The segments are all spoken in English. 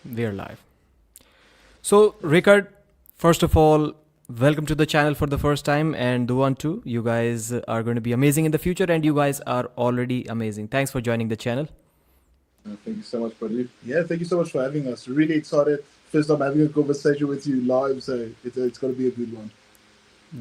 We're live. So, Riekerd, first of all, welcome to the channel for the first time, and Duan too. You guys are going to be amazing in the future, and you guys are already amazing. Thanks for joining the channel. Thank you so much, buddy. Yeah, thank you so much for having us. Really excited. First time having a conversation with you live, so it's going to be a good one.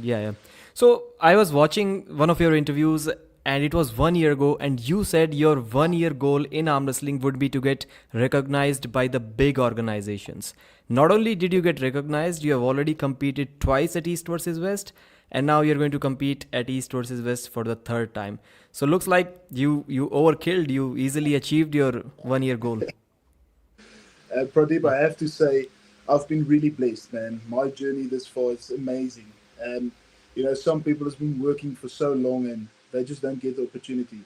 Yeah. So, I was watching one of your interviews, and it was 1 year ago, and you said your 1 year goal in arm wrestling would be to get recognized by the big organizations. Not only did you get recognized, you have already competed twice at East versus West, and now you're going to compete at East versus West for the third time. So looks like you overkilled. You easily achieved your 1 year goal. Pradeep, I have to say, I've been really blessed, man. My journey this far is amazing. Some people have been working for so long and they just don't get the opportunity.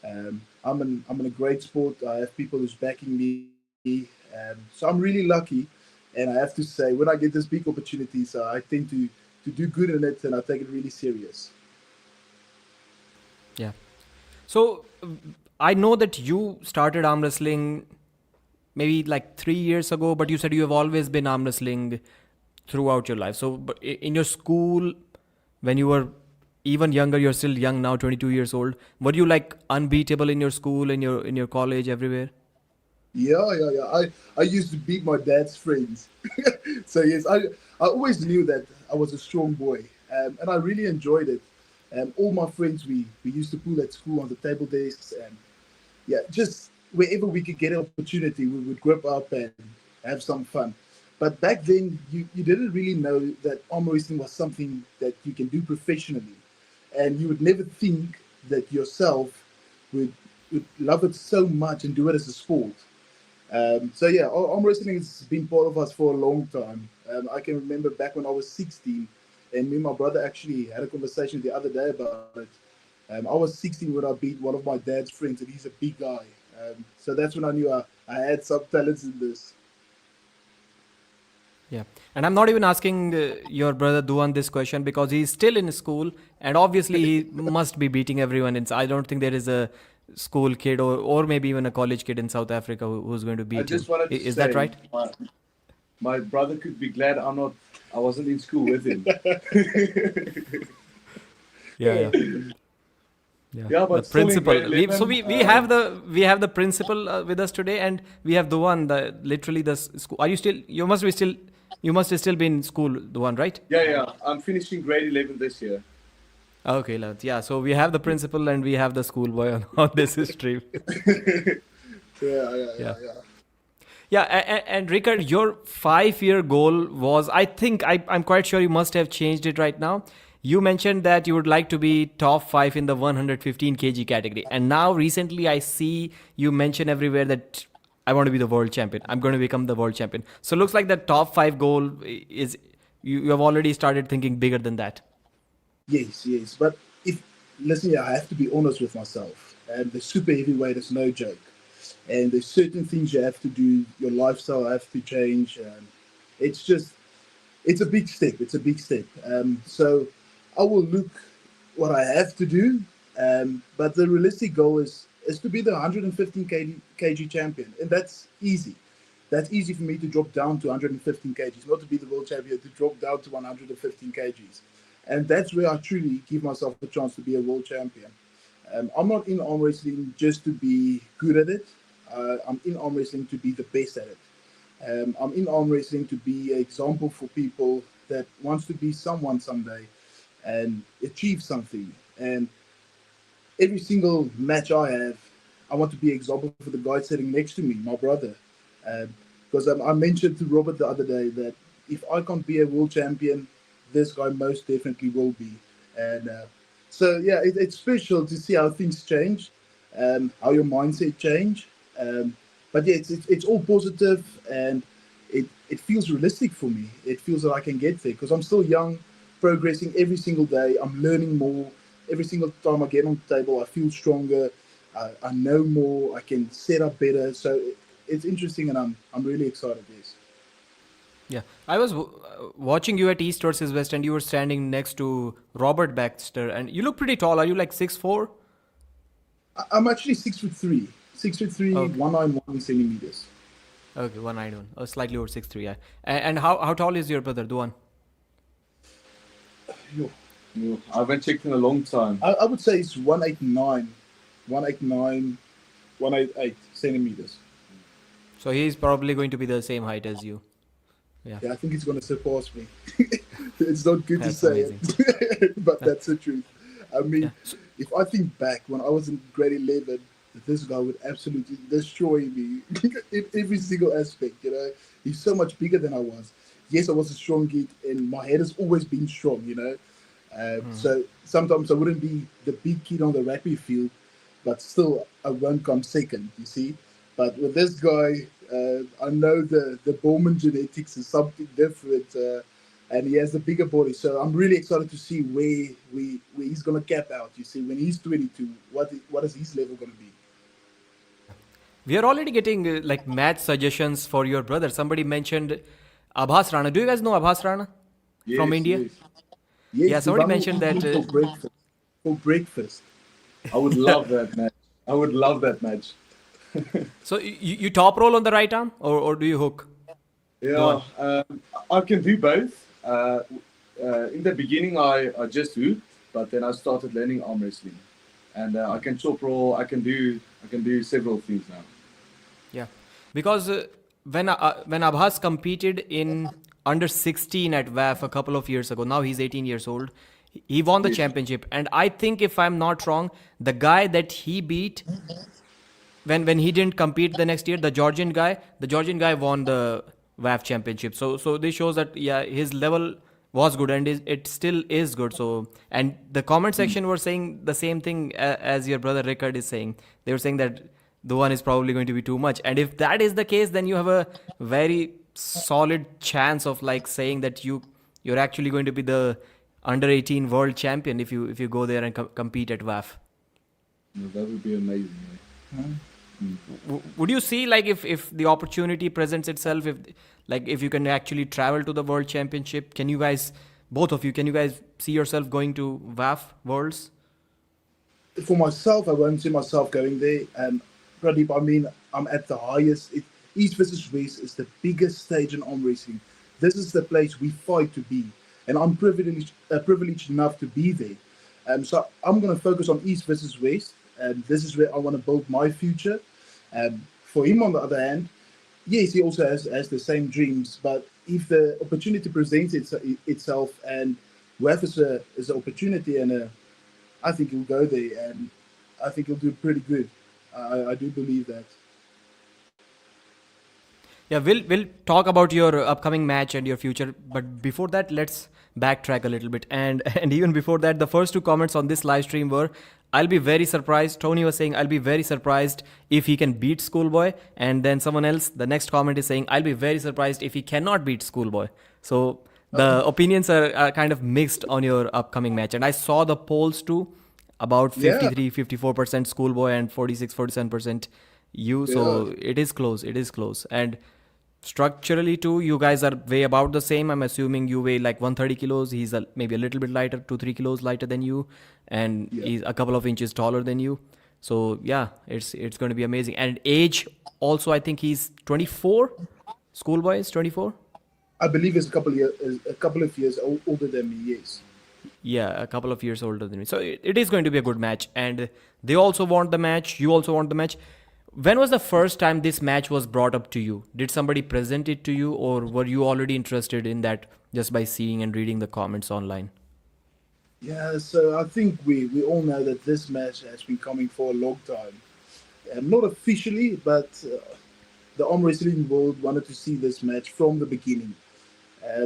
I'm in a great sport. I have people who's backing me, so I'm really lucky. And I have to say, when I get this big opportunities, I tend to do good in it, and I take it really serious. Yeah. So I know that you started arm wrestling maybe like 3 years ago, but you said you have always been arm wrestling throughout your life. So, but in your school, when you were even younger, you're still young now, 22 years old. Were you like unbeatable in your school, in your college, everywhere? Yeah. I used to beat my dad's friends. So yes, I always knew that I was a strong boy, and I really enjoyed it. All my friends, we used to pool at school on the table desks, and yeah, just wherever we could get an opportunity, we would group up and have some fun. But back then, you didn't really know that arm wrestling was something that you can do professionally, and you would never think that yourself would would love it so much and do it as a sport. So yeah, arm wrestling has been part of us for a long time. I can remember back when I was 16, and me and my brother actually had a conversation the other day about it. I was 16 when I beat one of my dad's friends, and he's a big guy. So that's when I knew I had some talents in this. Yeah. And I'm not even asking your brother Duan this question because he's still in school and obviously he must be beating everyone. I don't think there is a school kid or maybe even a college kid in South Africa who's going to I beat him. just wanted to Is that say, right? my brother could be glad I wasn't in school with him. Yeah. Yeah. Yeah, The but still in principal. grade 11. We have the principal with us today, and we have Duan, the literally the school. Are you still? You must still be in school, Duan, right? Yeah. I'm finishing grade 11 this year. Okay, Lance. Yeah. So we have the principal and we have the schoolboy on this stream. Yeah. Yeah. Yeah, and Riekerd, your 5 year goal was, I think, I'm quite sure you must have changed it right now. You mentioned that you would like to be top five in the 115 kg category. And now, recently, I see you mention everywhere that I want to be the world champion. I'm going to become the world champion. So, looks like the top five goal is you have already started thinking bigger than that. Yes. But if listen, yeah, I have to be honest with myself. The super heavyweight is no joke, and there's certain things you have to do. Your lifestyle have to change. It's just, it's a big step. It's a big step. So I will look what I have to do. But the realistic goal is to be the 115 kg champion, and that's easy. That's easy for me to drop down to 115 kgs, not to be the world champion, to drop down to 115 kgs. And that's where I truly give myself a chance to be a world champion. I'm not in arm wrestling just to be good at it. I'm in arm wrestling to be the best at it. I'm in arm wrestling to be an example for people that wants to be someone someday and achieve something. And every single match I have, I want to be an example for the guy sitting next to me, my brother. Because I mentioned to Robert the other day that if I can't be a world champion, this guy most definitely will be. And so, yeah, it's special to see how things change, how your mindset change. But yeah, it's all positive, and it feels realistic for me. It feels that I can get there because I'm still young, progressing every single day. I'm learning more. Every single time I get on the table, I feel stronger. I know more. I can set up better. So it's interesting, and I'm really excited. Yes. Yeah, I was watching you at East versus West, and you were standing next to Robert Baxter, and you look pretty tall. Are you like 6'4"? I'm actually 6'3", 6'3", Okay. 191 centimeters. Okay, 191. Oh, slightly over 6'3", yeah. And how tall is your brother, Duan? Yo, I haven't checked in a long time. I would say it's 189, 189, 188 centimeters. So he's probably going to be the same height as you. Yeah, Yeah, I think he's going to surpass me. It's not good to that's say amazing. it, but that's the truth. I Yeah. mean, if I think back when I was in grade 11, this guy would absolutely destroy me in every single aspect. You know, he's so much bigger than I was. Yes, I was a strong kid, and my head has always been strong. You know, so sometimes I wouldn't be the big kid on the rugby field, but still I won't come second. You see, but with this guy, I know the Bornman genetics is something different. And he has a bigger body. So I'm really excited to see where he's gonna cap out. You see, when he's 22, what is his level gonna be? We are already getting like match suggestions for your brother. Somebody mentioned Abhas Rana. Do you guys know Abhas Rana from Yes, India? yes. Yeah, Yes, if somebody I will mentioned eat that. him for breakfast. For breakfast. I would love that match. I would love that match. So you top roll on the right arm, or do you hook? Yeah, I can do both. In the beginning, I just hooped, but then I started learning arm wrestling, and I can chop roll. I can do several things now. Yeah, because when Abhas competed in under 16 at WAF a couple of years ago, now he's 18 years old. He won the Yes. championship, and I think if I'm not wrong, the guy that he beat when he didn't compete the next year, the Georgian guy won the WAF championship. So this shows that yeah, his level was good and it still is good. So and the comment section were saying the same thing as your brother Riekerd is saying. They were saying that the one is probably going to be too much. And if that is the case, then you have a very solid chance of like saying that you're actually going to be the under 18 world champion if you go there and compete at WAF. That would be amazing. Would you see like if the opportunity presents itself, if you can actually travel to the world championship, can you guys, both of you, can you guys see yourself going to WAF worlds? For myself, I won't see myself going there. Pradeep, I mean, I'm at the highest. East versus West is the biggest stage in arm wrestling. This is the place we fight to be, and I'm privileged enough to be there. So I'm going to focus on East versus West, and this is where I want to build my future. For him, on the other hand, yes, he also has the same dreams, but if the opportunity presents itself and WAF is an opportunity I think he'll go there, and I think he'll do pretty good. I do believe that. Yeah, we'll talk about your upcoming match and your future, but before that, let's backtrack a little bit. And and even before that, the first two comments on this live stream were, "I'll be very surprised." Tony was saying, "I'll be very surprised if he can beat Schoolboy," and then someone else, the next comment is saying, "I'll be very surprised if he cannot beat Schoolboy." So the opinions are kind of mixed on your upcoming match, and I saw the polls too, about Yeah, 53-54% Schoolboy and 46-47% you. So yeah. it is close. It is close. And structurally too, you guys are way about the same. I'm assuming you weigh like 130 kilos. He's maybe a little bit lighter, 2-3 kilos lighter than you, and Yeah. he's a couple of inches taller than you. So yeah, it's going to be amazing. And age also, I think he's 24. Schoolboy is 24. I believe he's a couple of years older than me. Yes. Yeah, a couple of years older than me. So it is going to be a good match. And they also want the match. You also want the match. When was the first time this match was brought up to you? Did somebody present it to you, or were you already interested in that just by seeing and reading the comments online? Yeah. So I think we all know that this match has been coming for a long time. Not officially, but the arm wrestling world wanted to see this match from the beginning.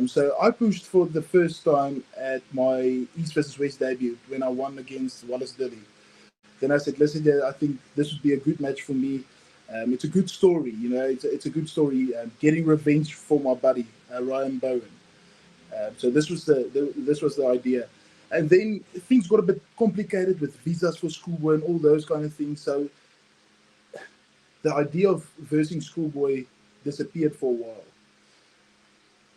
So I pushed for the first time at my East versus West debut when I won against Wallace Dilly. Then I said, listen, yeah, I think this would be a good match for me. It's a good story, you know. It's a good story. Getting revenge for my buddy Ryan Bowen. So this was the idea, and then things got a bit complicated with visas for Schoolboy and all those kind of things. So the idea of versing Schoolboy disappeared for a while.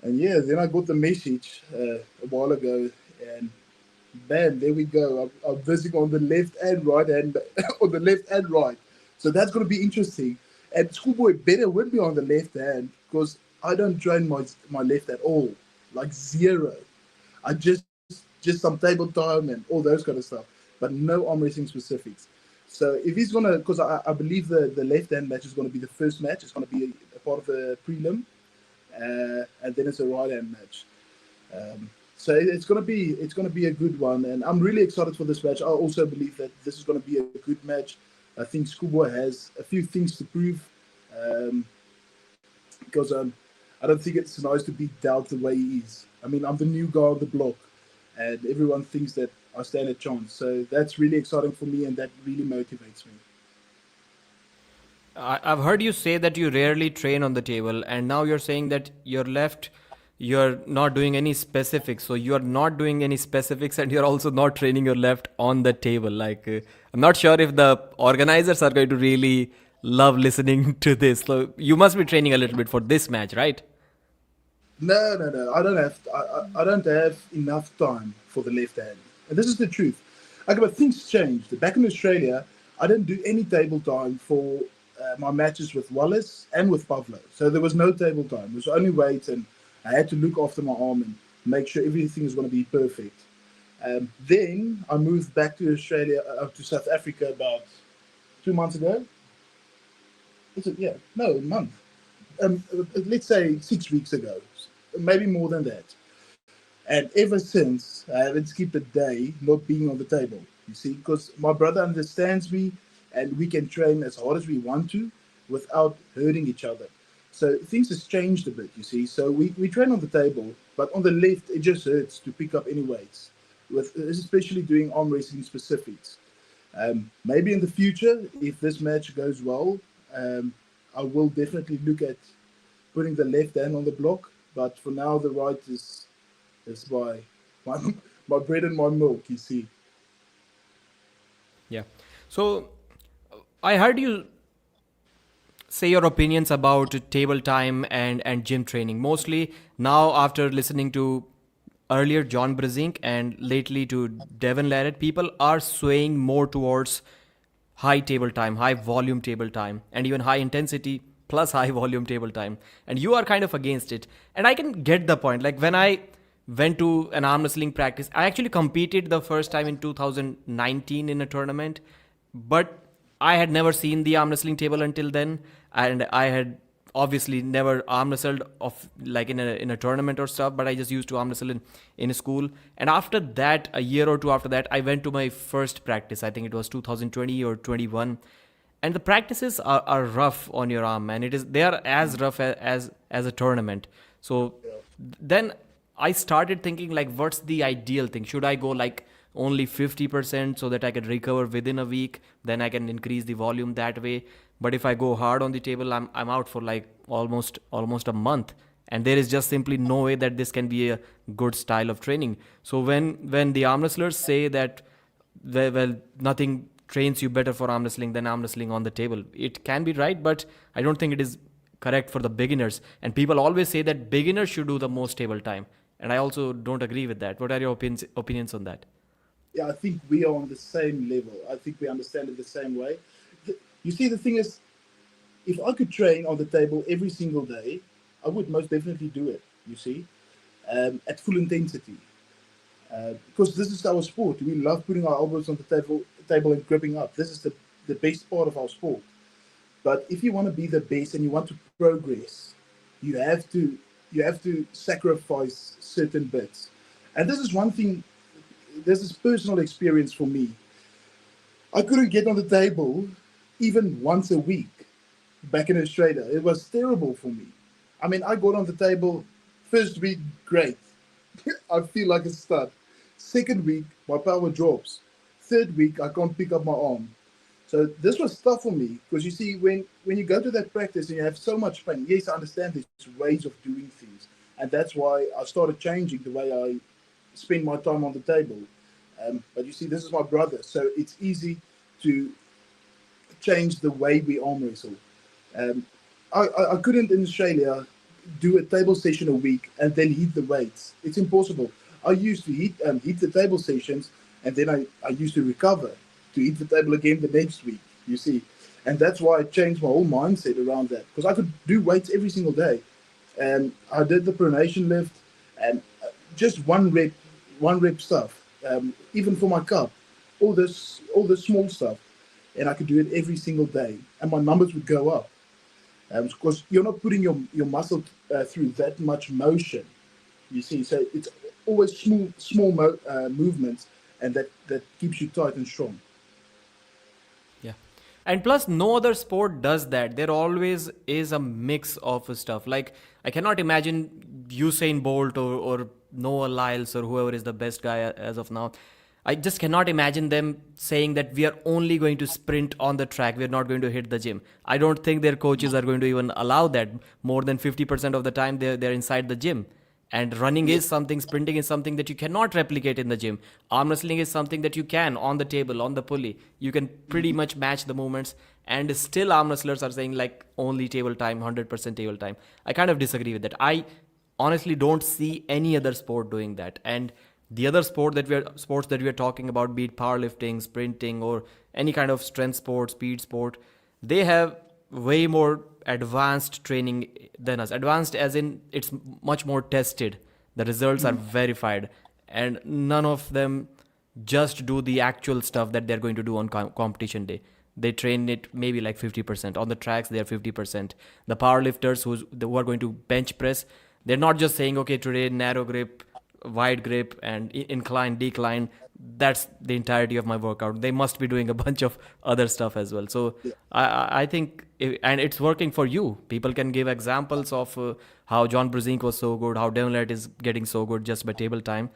And yeah, then I got the message a while ago, and bam, there we go. I'm visiting on the left and right hand, on the left and right. So that's going to be interesting. And Schoolboy better with me on the left hand because I don't train my left at all, like zero. I just some table time and all those kind of stuff, but no arm wrestling specifics. So if he's gonna, because I believe the left hand match is gonna be the first match. It's gonna be a part of the prelim, and then it's a right hand match. So it's gonna be a good one, and I'm really excited for this match. I also believe that this is gonna be a good match. I think Schoolboy has a few things to prove, um, because I don't think it's nice to be dealt the way he is. I mean, I'm the new guy on the block, and everyone thinks that I stand a chance. So that's really exciting for me, and that really motivates me. I've heard you say that you rarely train on the table, and now you're saying that your left, you're not doing any specifics. So you're not doing any specifics, and you're also not training your left on the table. I'm not sure if the organizers are going to really love listening to this. So you must be training a little bit for this match, right? No, no, no. I don't have enough time for the left hand, and this is the truth. Okay, but things changed. Back in Australia, I didn't do any table time for my matches with Wallace and with Pavlo. So there was no table time. It was only weights, and I had to look after my arm and make sure everything is going to be perfect. Then I moved back to Australia, to South Africa about 2 months ago. Is it? Yeah, no, a month. Let's say 6 weeks ago, maybe more than that. And ever since, I haven't skipped a day not being on the table. You see, because my brother understands me, and we can train as hard as we want to without hurting each other. So things has changed a bit. You see, so we train on the table, but on the left it just hurts to pick up any weights, with especially doing arm wrestling specifics. Maybe in the future, if this match goes well, I will definitely look at putting the left hand on the block. But for now, the right is my my bread and my milk. You see. Yeah. So I heard you say your opinions about table time and gym training. Mostly now, after listening to earlier John Brezink and lately to Devon Larrett, people are swaying more towards high table time, high volume table time, and even high intensity plus high volume table time. And you are kind of against it. And I can get the point. Like when I went to an arm wrestling practice, I actually competed the first time in 2019 in a tournament, but I had never seen the arm wrestling table until then, and I had obviously never arm wrestled of like in a tournament or stuff, but I just used to arm wrestle in school. And after that, a year or two after that, I went to my first practice. I think it was 2020 or 21, and the practices are rough on your arm, man. They are as rough as a tournament. So then I started thinking like, what's the ideal thing? Should I go like only 50% so that I can recover within a week? Then I can increase the volume that way. But if I go hard on the table, I'm out for like almost a month, and there is just simply no way that this can be a good style of training. So when the arm wrestlers say that well nothing trains you better for arm wrestling than arm wrestling on the table, it can be right, but I don't think it is correct for the beginners. And people always say that beginners should do the most table time, and I also don't agree with that. What are your opinions on that? Yeah, I think we are on the same level. I think we understand it the same way. You see, the thing is, if I could train on the table every single day, I would most definitely do it. You see, at full intensity, because this is our sport. We love putting our elbows on the table and gripping up. This is the best part of our sport. But if you want to be the best and you want to progress, you have to sacrifice certain bits. And this is one thing. This is personal experience for me. I couldn't get on the table even once a week back in Australia. It was terrible for me. I mean, I got on the table first week, great. I feel like a stud. Second week, my power drops. Third week, I can't pick up my arm. So this was tough for me because you see, when you go to that practice and you have so much pain, yes, I understand there's ways of doing things. And that's why I started changing the way I spend my time on the table. But you see, this is my brother, so it's easy to change the way we arm wrestle. I couldn't in Australia do a table session a week and then hit the weights. It's impossible. I used to hit the table sessions, and then I used to recover to hit the table again the next week. You see, And that's why I changed my whole mindset around that, because I could do weights every single day. And I did the pronation lift and just one rep stuff, even for my cup, all this small stuff. And I could do it every single day. And my numbers would go up. Because you're not putting your muscle through that much motion, you see. So it's always small movements, and that keeps you tight and strong. Yeah. And plus, no other sport does that. There always is a mix of stuff. Like, I cannot imagine Usain Bolt or Noah Lyles or whoever is the best guy as of now. I just cannot imagine them saying that we are only going to sprint on the track. We're not going to hit the gym. I don't think their coaches are going to even allow that. More than 50% of the time, they're inside the gym. And running is something, sprinting is something that you cannot replicate in the gym. Arm wrestling is something that you can on the table, on the pulley. You can pretty much match the movements. And still, arm wrestlers are saying like only table time, 100% table time. I kind of disagree with that. I honestly don't see any other sport doing that. And the other sports that we are talking about, be it powerlifting, sprinting, or any kind of strength sport, speed sport, they have way more advanced training than us. Advanced as in it's much more tested. The results are verified, and none of them just do the actual stuff that they're going to do on competition day. They train it maybe like 50%. On the tracks, they are 50%. The powerlifters who are going to bench press, they're not just saying, okay, today narrow grip, wide grip, and incline, decline. That's the entirety of my workout. They must be doing a bunch of other stuff as well. So I think, and it's working for you. People can give examples of how John Brzezinski was so good, how Devlin is getting so good just by table time.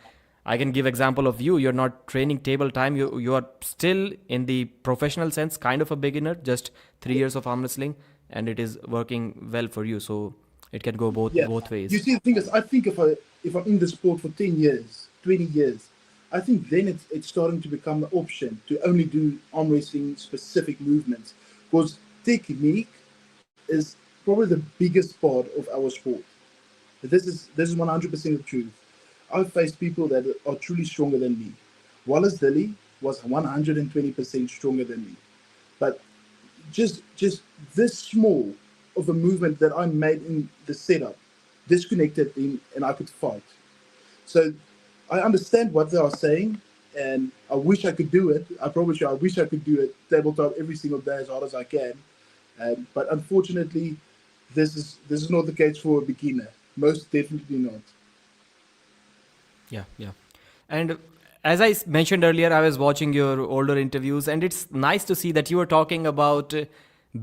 I can give example of you. You're not training table time. You are still in the professional sense, kind of a beginner, just 3 years of arm wrestling, and it is working well for you. So it can go both ways. You see, the thing is, I think if I'm in the sport for 10 years, 20 years, I think then it's starting to become an option to only do arm wrestling specific movements, because technique is probably the biggest part of our sport. This is 100% the truth. I've faced people that are truly stronger than me. Wallace Dilly was 120% stronger than me, but just this small of a movement that I made in the setup disconnected him, and I could fight. So I understand what they are saying, and I wish I could do it. I promise you, I wish I could do it tabletop every single day as hard as I can. But unfortunately, this is not the case for a beginner. Most definitely not. Yeah. And as I mentioned earlier, I was watching your older interviews, and it's nice to see that you were talking about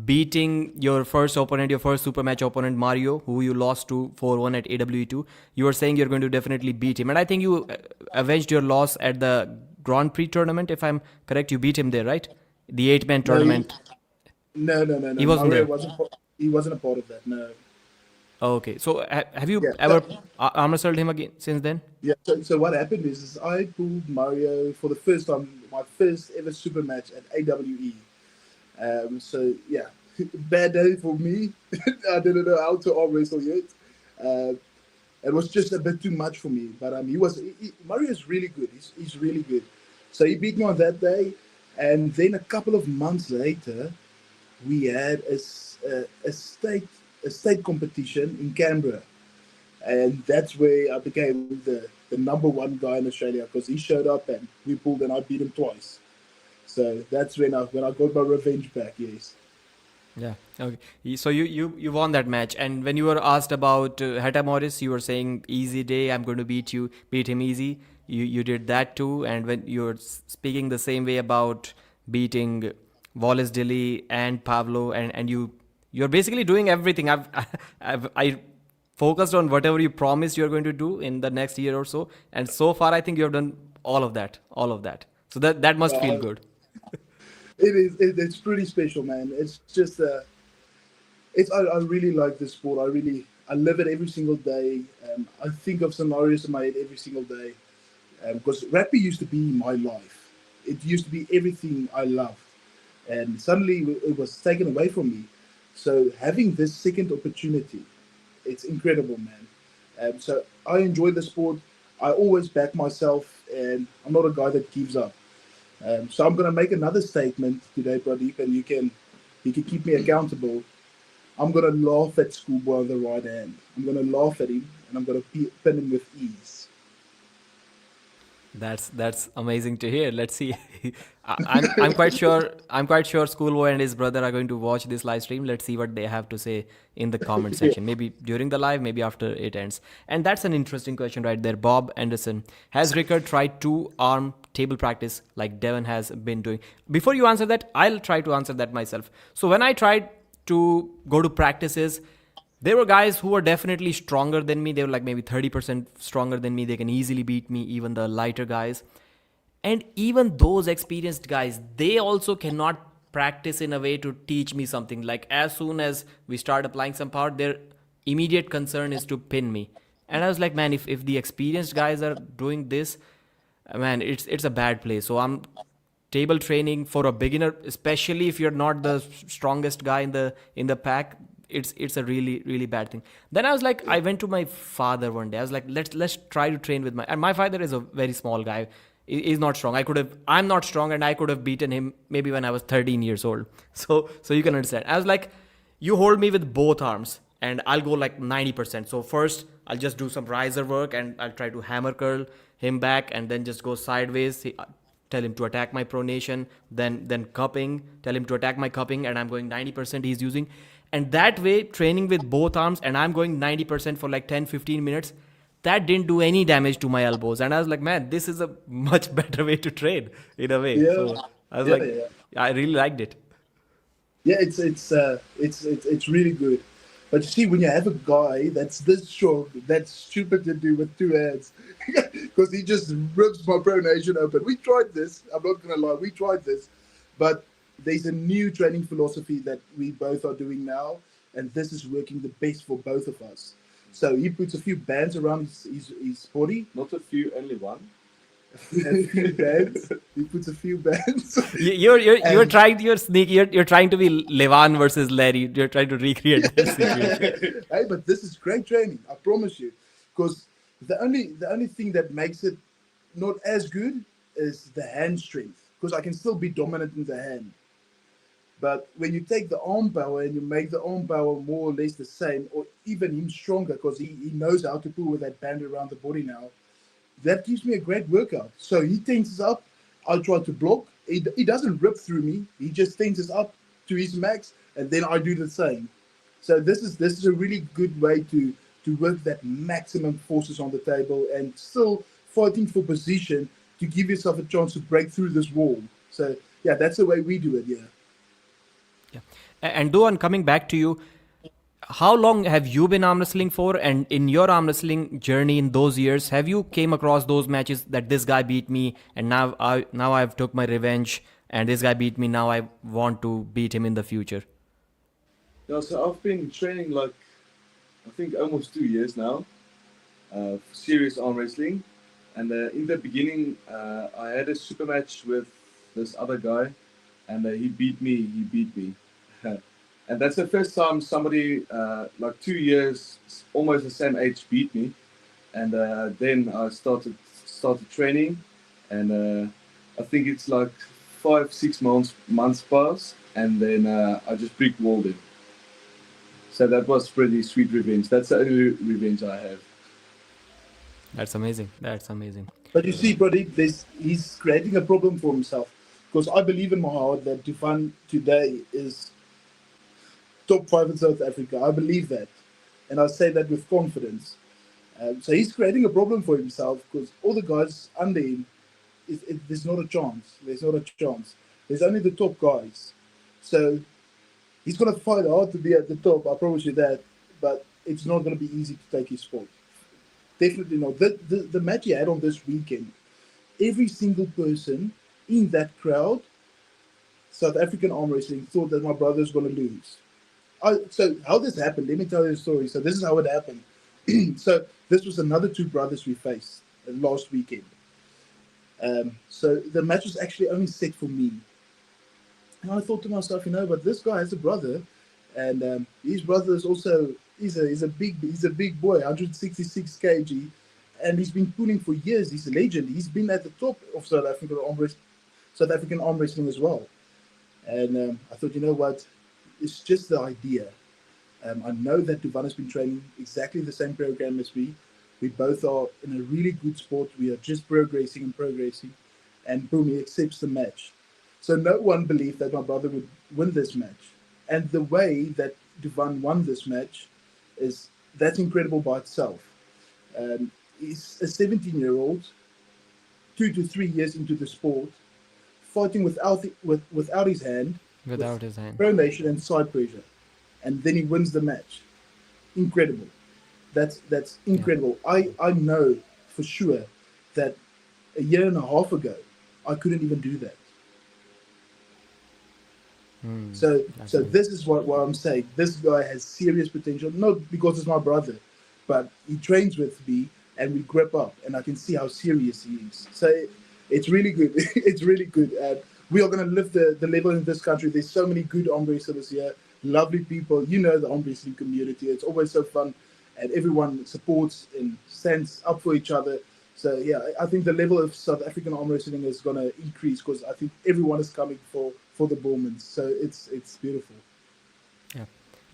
beating your first opponent, your first super match opponent, Mario, who you lost to 4-1 at AWE2. You were saying you're going to definitely beat him. And I think you avenged your loss at the Grand Prix tournament, if I'm correct. You beat him there, right? The 8-man tournament. No. He wasn't Mario there. he wasn't a part of that, no. Okay. So have you Yeah, ever arm wrestled him again since then? yeah. So what happened is I pulled Mario for the first time, my first ever super match at AWE. So yeah, bad day for me. I didn't know how to arm wrestle yet. It was just a bit too much for me. But Mario is really good. He's really good. So he beat me on that day, and then a couple of months later, we had a state competition in Canberra, and that's where I became the number one guy in Australia, because he showed up and we pulled, and I beat him twice. So that's when I got my revenge back. Yes. Yeah. Okay. So you won that match, and when you were asked about Heta Morris, you were saying easy day. I'm going to beat him easy. You did that too, and when you're speaking the same way about beating Wallace Dilly and Pavlo, and you're basically doing everything. I focused on whatever you promised you're going to do in the next year or so, and so far I think you have done all of that. So that must feel good. It's pretty special, man. It's just I really like this sport. I live it every single day. I think of scenarios in my head every single day, because rugby used to be my life. It used to be everything I loved, and suddenly it was taken away from me. So having this second opportunity, it's incredible, man. So I enjoy the sport. I always back myself, and I'm not a guy that gives up. So I'm going to make another statement today, Pradeep, and he can keep me accountable, I'm gonna laugh at Schoolboy on the right hand. I'm gonna laugh at him, and I'm gonna pin him with ease. That's amazing to hear. Let's see. I'm quite sure Schoolboy and his brother are going to watch this live stream. Let's see what they have to say in the comment section. Maybe during the live, maybe after it ends. And that's an interesting question right there. Bob Anderson, has Riekerd tried to arm table practice like Devon has been doing? Before you answer that, I'll try to answer that myself. So when I tried to go to practices, there were guys who were definitely stronger than me. They were like maybe 30% stronger than me. They can easily beat me, even the lighter guys. And even those experienced guys, they also cannot practice in a way to teach me something. Like as soon as we start applying some power, their immediate concern is to pin me. And I was like, man, if the experienced guys are doing this, man, it's a bad place. So I'm table training for a beginner, especially if you're not the strongest guy in the pack. It's a really bad thing. Then I was like, I went to my father one day. I was like, let's try to train with and my father is a very small guy. He's not strong. I'm not strong, and I could have beaten him maybe when I was 13 years old. So you can understand. I was like, you hold me with both arms and I'll go like 90%. So first I'll just do some riser work and I'll try to hammer curl him back and then just go sideways. Tell him to attack my pronation, then cupping, tell him to attack my cupping, and I'm going 90%, he's using. And that way, training with both arms, and I'm going 90% for like 10-15 minutes, that didn't do any damage to my elbows. And I was like, man, this is a much better way to train in a way. Yeah. So I was Yeah. I really liked it. Yeah, it's really good. But you see, when you have a guy that's this strong, that's stupid to do with two hands, because he just rips my pronation open. We tried this. I'm not gonna lie, we tried this, but there's a new training philosophy that we both are doing now, and this is working the best for both of us. So he puts a few bands around his body. Not a few, only one. A few bands. He puts a few bands. You're trying you're sneaky. You're trying to be Levan versus Larry. You're trying to recreate this situation. Hey, but this is great training, I promise you. Because the only thing that makes it not as good is the hand strength. Because I can still be dominant in the hand. But when you take the arm power and you make the arm power more or less the same, or even him stronger, because he knows how to pull with that band around the body now, that gives me a great workout. So he tenses up, I try to block. He doesn't rip through me. He just tenses up to his max, and then I do the same. So this is a really good way to work that maximum forces on the table and still fighting for position to give yourself a chance to break through this wall. So yeah, that's the way we do it. Yeah. Yeah. And Duan, coming back to you, how long have you been arm wrestling for? And in your arm wrestling journey in those years, have you came across those matches that this guy beat me and now I've took my revenge and this guy beat me, now I want to beat him in the future? Yeah, so I've been training like, I think almost 2 years now, serious arm wrestling. And in the beginning, I had a super match with this other guy, and he beat me. And that's the first time somebody like 2 years, almost the same age, beat me. And then I started training, and I think it's like 5-6 months passed, and then I just brick walled him. So that was pretty sweet revenge. That's the only revenge I have. That's amazing. That's amazing. But you see, buddy, he's creating a problem for himself. Because I believe in my heart that Tufan today is top 5 in South Africa. I believe that. And I say that with confidence. So he's creating a problem for himself because all the guys under him, there's not a chance. There's not a chance. There's only the top guys. So he's going to fight hard to be at the top, I promise you that. But it's not going to be easy to take his spot. Definitely not. The match he had on this weekend, every single person in that crowd, South African arm wrestling, thought that my brother's going to lose. So how this happened, let me tell you a story. So this is how it happened. So this was another 2 brothers we faced last weekend. So the match was actually only set for me. And I thought to myself, but this guy has a brother, and his brother is also he's a big boy, 166 kg, and he's been pulling for years. He's a legend. He's been at the top of South African arm wrestling as well. And I thought, what? It's just the idea. I know that Duvan has been training exactly the same program as me. We both are in a really good sport. We are just progressing and progressing, and boom, he accepts the match. So no one believed that my brother would win this match, and the way that Duvan won this match is that's incredible by itself. He's a 17-year-old, 2 to 3 years into the sport, fighting without his hand, with Without his hand. pronation and side pressure, and then he wins the match. Incredible. That's Yeah. incredible. I know for sure that a year and a half ago I couldn't even do that. That's So amazing. this is what I'm saying. This guy has serious potential, not because it's my brother, but he trains with me and we grip up, and I can see how serious he is. So it's really good. It's really good. And we are going to lift the level in this country. There's so many good arm wrestlers here, lovely people. You know the arm wrestling community. It's always so fun, and everyone supports and stands up for each other. So yeah, I think the level of South African arm wrestling is going to increase because I think everyone is coming for the Bormans. So it's beautiful. Yeah.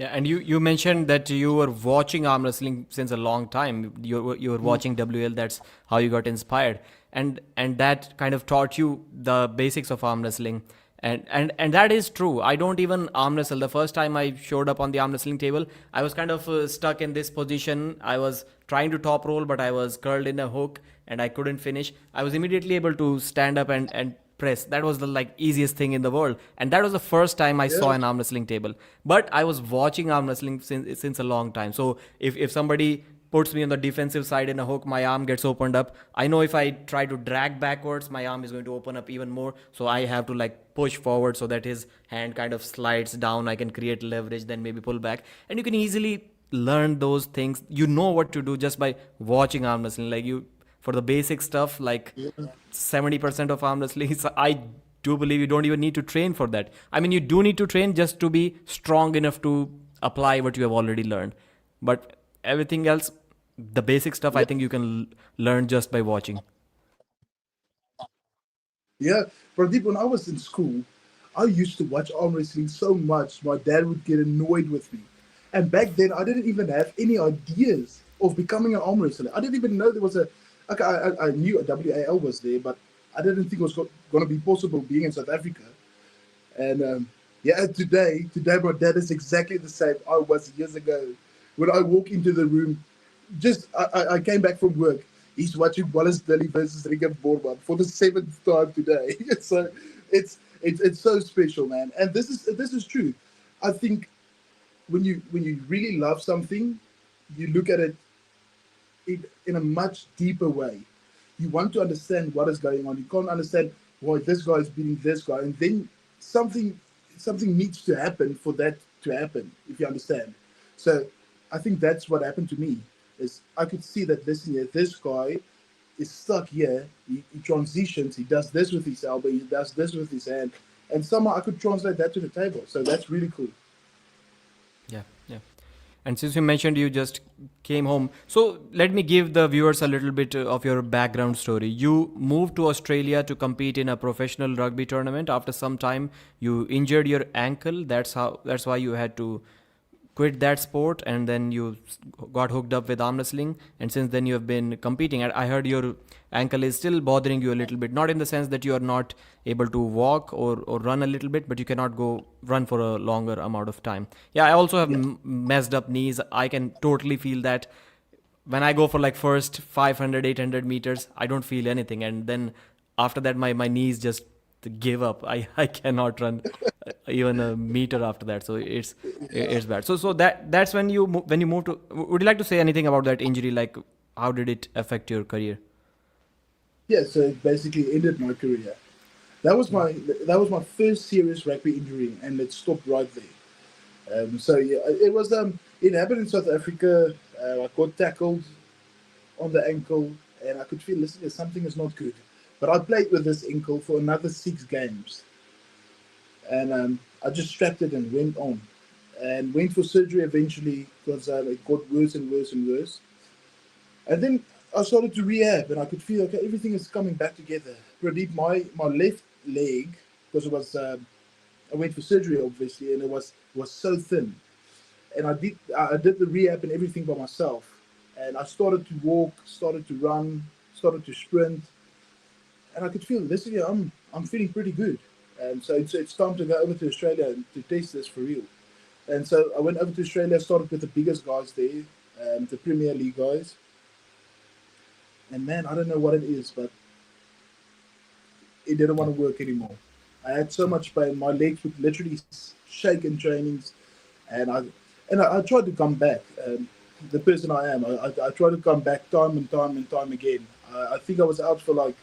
Yeah, and you mentioned that you were watching arm wrestling since a long time. You were watching WL. That's how you got inspired, and that kind of taught you the basics of arm wrestling. And that is true. I don't even arm wrestle. The first time I showed up on the arm wrestling table, I was kind of stuck in this position. I was trying to top roll, but I was curled in a hook and I couldn't finish. I was immediately able to stand up and press. That was the like easiest thing in the world, and that was the first time I saw Yeah. an arm wrestling table. But I was watching arm wrestling since a long time. So if somebody puts me on the defensive side in a hook, my arm gets opened up. I know if I try to drag backwards, my arm is going to open up even more. So I have to like push forward so that his hand kind of slides down. I can create leverage, then maybe pull back, and you can easily learn those things. You know what to do just by watching arm wrestling. Like you, for the basic stuff, like Yeah. 70% of arm wrestling is, I do believe you don't even need to train for that. I mean, you do need to train just to be strong enough to apply what you have already learned. But everything else, the basic stuff, I Yeah. think you can learn just by watching. Yeah. Pradeep, when I was in school, I used to watch arm wrestling so much, my dad would get annoyed with me. And back then, I didn't even have any ideas of becoming an arm wrestler. I didn't even know there was a. Okay, I knew a WAL was there, but I didn't think it was going to be possible being in South Africa. And yeah, today, my dad is exactly the same I was years ago. When I walk into the room, I came back from work. He's watching Wallace Dilly versus Riekerd Bornman for the seventh time today. So it's so special, man. And this is true. I think when you really love something, you look at it in a much deeper way. You want to understand what is going on. You can't understand why this guy is beating this guy, and then something something needs to happen for that to happen. If you understand, so I think that's what happened to me. Is I could see that this guy is stuck here. He transitions. He does this with his elbow. He does this with his hand, and somehow I could translate that to the table. So that's really cool. Yeah, yeah. And since you mentioned you just came home, so let me give the viewers a little bit of your background story. You moved to Australia to compete in a professional rugby tournament. After some time, you injured your ankle. That's why you had to quit that sport, and then you got hooked up with arm wrestling, and since then you have been competing. And I heard your ankle is still bothering you a little bit, not in the sense that you are not able to walk or run a little bit, but you cannot go run for a longer amount of time. Yeah, I also have Yeah, messed up knees. I can totally feel that when I go for like first 500, 800 meters, I don't feel anything, and then after that my knees just give up. I cannot run even a meter after that, so it's bad. So that's when when you move to. Would you like to say anything about that injury? Like, how did it affect your career? yeah. So it basically ended my career. That was Yeah. my first serious rugby injury, and it stopped right there. So yeah, it happened in South Africa. I got tackled on the ankle, and I could feel, listen, something is not good. But I played with this ankle for another 6 games, and I just strapped it and went on, and went for surgery eventually because it got worse and worse and worse. And then I started to rehab, and I could feel, okay, everything is coming back together. Pradeep, my left leg, because it was I went for surgery, obviously, and it was so thin. And I did the rehab and everything by myself. And I started to walk, started to run, started to sprint, and I could feel this year I'm feeling pretty good. And so it's time to go over to Australia and to test this for real. And so I went over to Australia, started with the biggest guys there, the Premier League guys. And man, I don't know what it is, but it didn't want to work anymore. I had so much pain. My legs would literally shake in trainings, and I tried to come back. The person I am, I tried to come back time and time and time again. I think I was out for like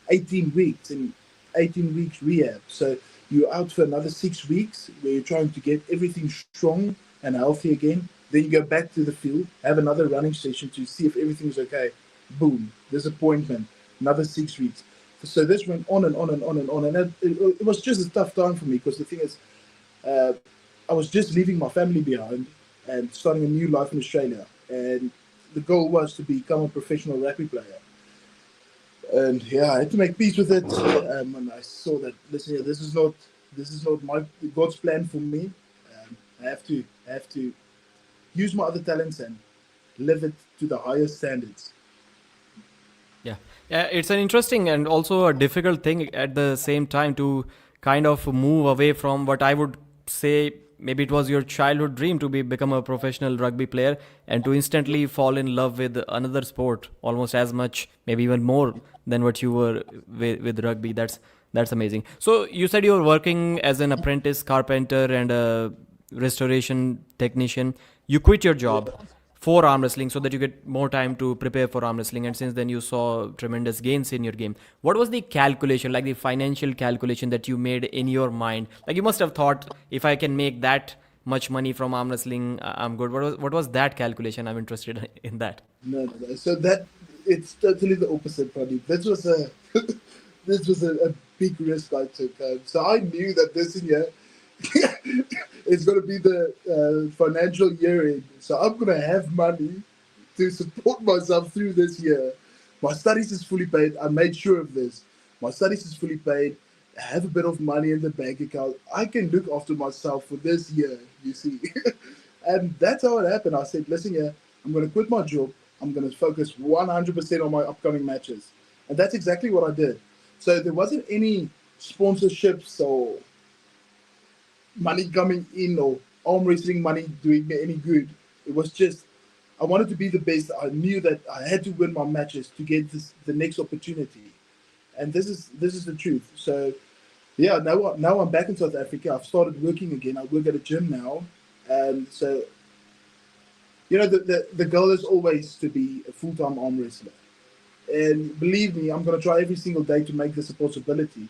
18 weeks in 18 weeks rehab. So you're out for another 6 weeks where you're trying to get everything strong and healthy again. Then you go back to the field, have another running session to see if everything's okay. Boom, disappointment. Another 6 weeks. So this went on and on and on and on, and it was just a tough time for me because the thing is, uh, I was just leaving my family behind and starting a new life in Australia, and the goal was to become a professional rugby player. And yeah, I had to make peace with it. And I saw that listen, yeah, this is not my God's plan for me. I have to use my other talents and live it to the highest standards. Yeah. Yeah, it's an interesting and also a difficult thing at the same time to kind of move away from what I would say maybe it was your childhood dream to become a professional rugby player and to instantly fall in love with another sport almost as much, maybe even more than what you were with rugby. That's amazing. So you said you were working as an apprentice carpenter and a restoration technician. You quit your job for arm wrestling so that you get more time to prepare for arm wrestling, and since then you saw tremendous gains in your game. What was the calculation, like the financial calculation that you made in your mind? Like you must have thought, if I can make that much money from arm wrestling, I'm good. What was that calculation? I'm interested in that. No. So that it's totally the opposite, Pradeep. This was a this was a big risk I took. So I knew that this year it's going to be the financial year end. So I'm going to have money to support myself through this year. My studies is fully paid. I made sure of this. My studies is fully paid. I have a bit of money in the bank account. I can look after myself for this year, you see. And that's how it happened. I said, listen here, I'm going to quit my job. I'm going to focus 100% on my upcoming matches. And that's exactly what I did. So there wasn't any sponsorships or money coming in or arm wrestling money doing me any good. It was just I wanted to be the best. I knew that I had to win my matches to get the next opportunity, and this is the truth. So yeah, now I'm back in South Africa. I've started working again. I work at a gym now, and so the goal is always to be a full-time arm wrestler. And believe me, I'm going to try every single day to make this a possibility.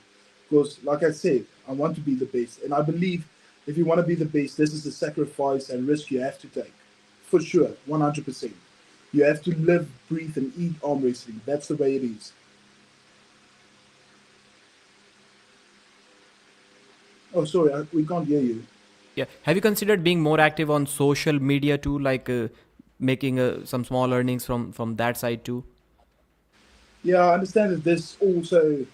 Because, like I said, I want to be the best. And I believe if you want to be the best, this is the sacrifice and risk you have to take. For sure, 100%. You have to live, breathe, and eat arm wrestling. That's the way it is. Oh, sorry, we can't hear you. Yeah. Have you considered being more active on social media too, like making some small earnings from that side too? Yeah, I understand that this also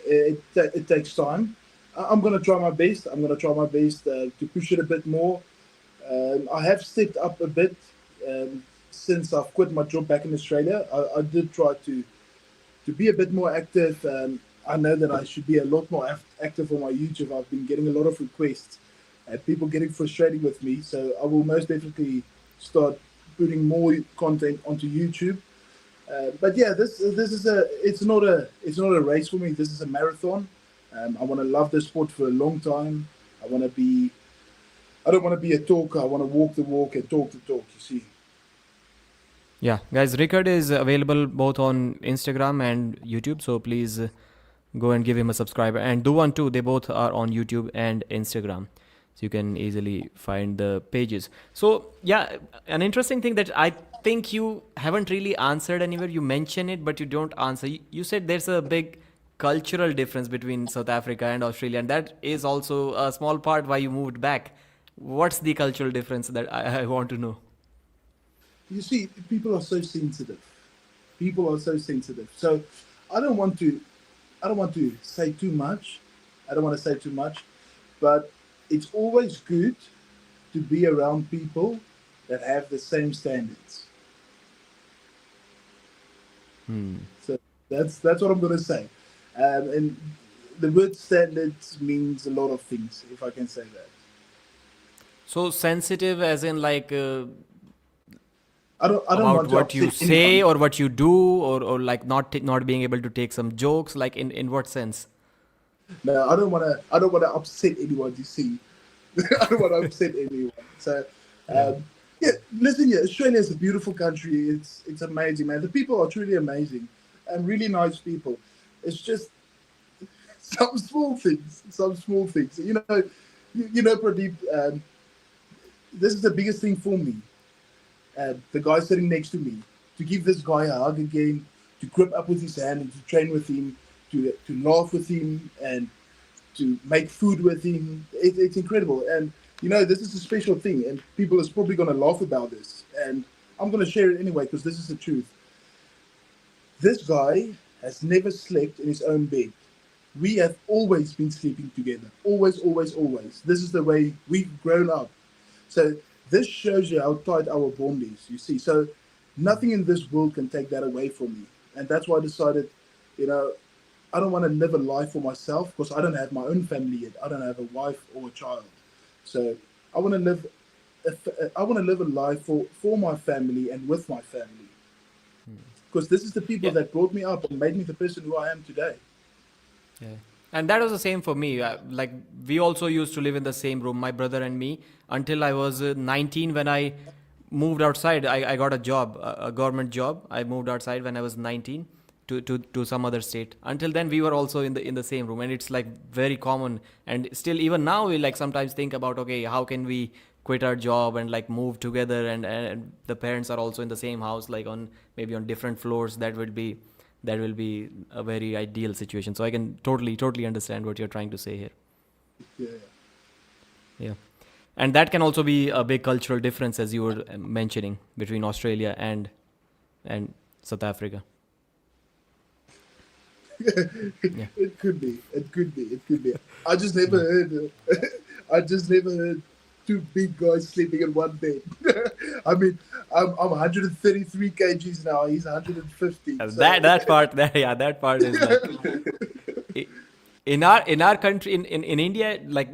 it takes time. I'm gonna try my best. I'm gonna try my best to push it a bit more. I have stepped up a bit since I've quit my job back in Australia. I did try to be a bit more active. I know that I should be a lot more active on my YouTube. I've been getting a lot of requests and people getting frustrated with me. So I will most definitely start putting more content onto YouTube. But yeah, this is a it's not a race for me. This is a marathon. I want to love this sport for a long time. I want to be. I don't want to be a talker. I want to walk the walk and talk the talk. You see. Yeah, guys, Riekerd is available both on Instagram and YouTube, so please go and give him a subscribe. And do one too. They both are on YouTube and Instagram, so you can easily find the pages. So yeah, an interesting thing that I think you haven't really answered anywhere. You mention it, but you don't answer. You said there's a big cultural difference between South Africa and Australia, and that is also a small part why you moved back. What's the cultural difference that I want to know? You see, people are so sensitive. People are so sensitive. So I don't want to. I don't want to say too much. I don't want to say too much, but it's always good to be around people that have the same standards. So that's what I'm gonna say. And the word standards means a lot of things, if I can say that. So sensitive, as in like I don't about want to what you upset say anyone. or what you do, or like not being able to take some jokes. Like in what sense? No, I don't wanna upset anyone. You see, I don't want to upset anyone. So, Yeah. yeah, listen, yeah, Australia is a beautiful country. It's amazing, man. The people are truly amazing and really nice people. It's just some small things, some small things. Pradeep, this is the biggest thing for me. The guy sitting next to me, to give this guy a hug again, to grip up with his hand and to train with him, to laugh with him, and to make food with him. It's incredible. And this is a special thing, and people is probably going to laugh about this. And I'm going to share it anyway because this is the truth. This guy has never slept in his own bed. We have always been sleeping together. Always, always, always. This is the way we've grown up. So this shows you how tight our bond is, you see. So nothing in this world can take that away from me. And that's why I decided, you know, I don't want to live a life for myself because I don't have my own family yet. I don't have a wife or a child. So I want to live a life for my family and with my family. Because this is the people Yeah. that brought me up and made me the person who I am today. Yeah. And that was the same for me. Like we also used to live in the same room, my brother and me, until I was 19 when I moved outside. I got a job, a government job. I moved outside when I was 19 to some other state. Until then, we were also in the same room, and it's like very common. And still, even now, we like sometimes think about, okay, how can we quit our job and like move together? And the parents are also in the same house, like on maybe on different floors. That will be a very ideal situation. So I can totally understand what you're trying to say here. Yeah. Yeah. And that can also be a big cultural difference, as you were mentioning, between Australia and South Africa. Yeah. It could be. It could be. It could be. I just never heard. I just never heard two big guys sleeping in one bed. I mean, I'm 133 kgs now. He's 150. So That part, that part is like i- in our country, in India, like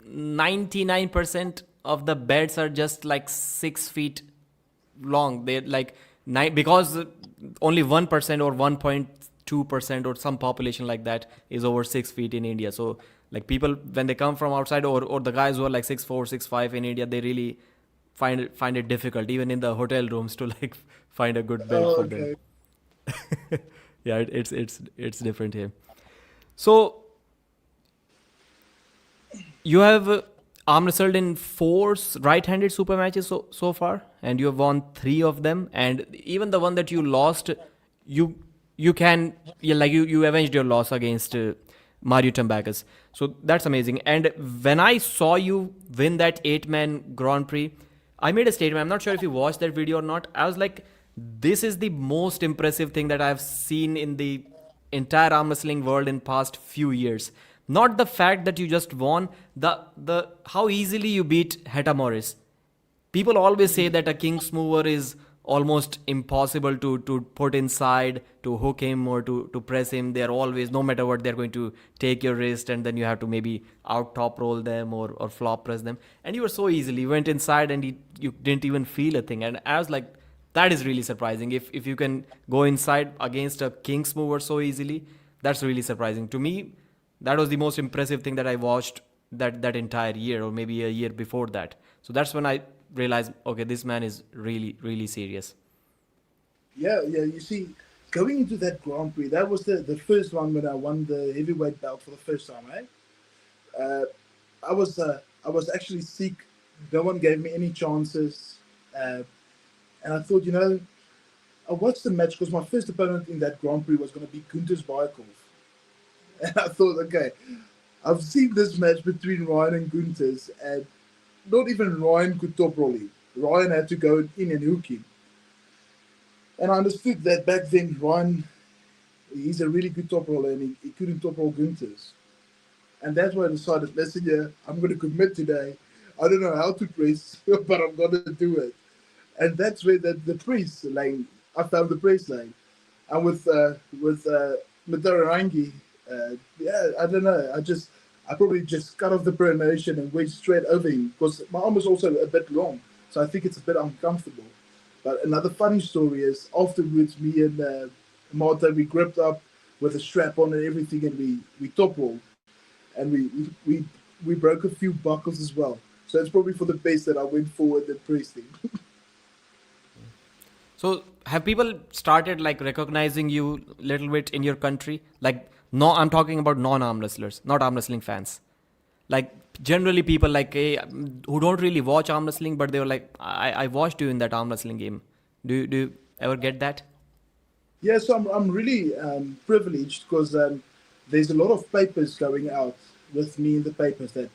99% of the beds are just like 6 feet long. They're like because only 1% or 1.2% or some population like that is over 6 feet in India. So like people when they come from outside, or the guys who are like 6'4", 6'5" in India, they really find it difficult even in the hotel rooms to like find a good bed oh, for them. okay. Yeah, it's different here. So you have arm wrestled in four right-handed super matches so far, and you have won three of them. And even the one that you lost, you you can like you avenged your loss against Mario Tambakis. So that's amazing. And when I saw you win that 8-man Grand Prix, I made a statement. I'm not sure if you watched that video or not. I was like, this is the most impressive thing that I've seen in the entire arm wrestling world in past few years. Not the fact that you just won, the how easily you beat Heta Morris. People always say that a king's mover is almost impossible to put inside, to hook him or to press him. They're always, no matter what, they're going to take your wrist, and then you have to maybe out top roll them or flop press them. And you were so easily, you went inside and you didn't even feel a thing. And I was like, that is really surprising. If you can go inside against a king's mover so easily, that's really surprising. To me, that was the most impressive thing that I watched that entire year, or maybe a year before that. So that's when I realized, okay, this man is really serious. Yeah, yeah. You see, going into that Grand Prix, that was the first one when I won the heavyweight belt for the first time. Uh, I was actually sick. No one gave me any chances, uh, and I thought, I watched the match because my first opponent in that Grand Prix was going to be Gunther's Baikov. And I thought, okay, I've seen this match between Ryan and Gunther's, and not even Ryan could top roll him. Ryan had to go in and hook him. And I understood that back then, Ryan, he's a really good top roller, and he couldn't top roll Gunther's. And that's why I decided, listen, yeah, I'm going to commit today. I don't know how to press, but I'm going to do it. And that's where the press lane, I found the press lane. And with Matarangi, yeah, I don't know. I probably just cut off the pronation and went straight over him because my arm was also a bit long, so I think it's a bit uncomfortable. But another funny story is afterwards, me and Marta, we gripped up with a strap on and everything, and we top rolled, and we broke a few buckles as well. So it's probably for the best that I went forward and pressed him. So have people started like recognizing you a little bit in your country? Like, no, I'm talking about non-arm wrestlers, not arm wrestling fans. Like generally people like who don't really watch arm wrestling, but they were like, I watched you in that arm wrestling game. Do you ever get that? Yeah, so I'm really privileged because there's a lot of papers going out with me in the papers that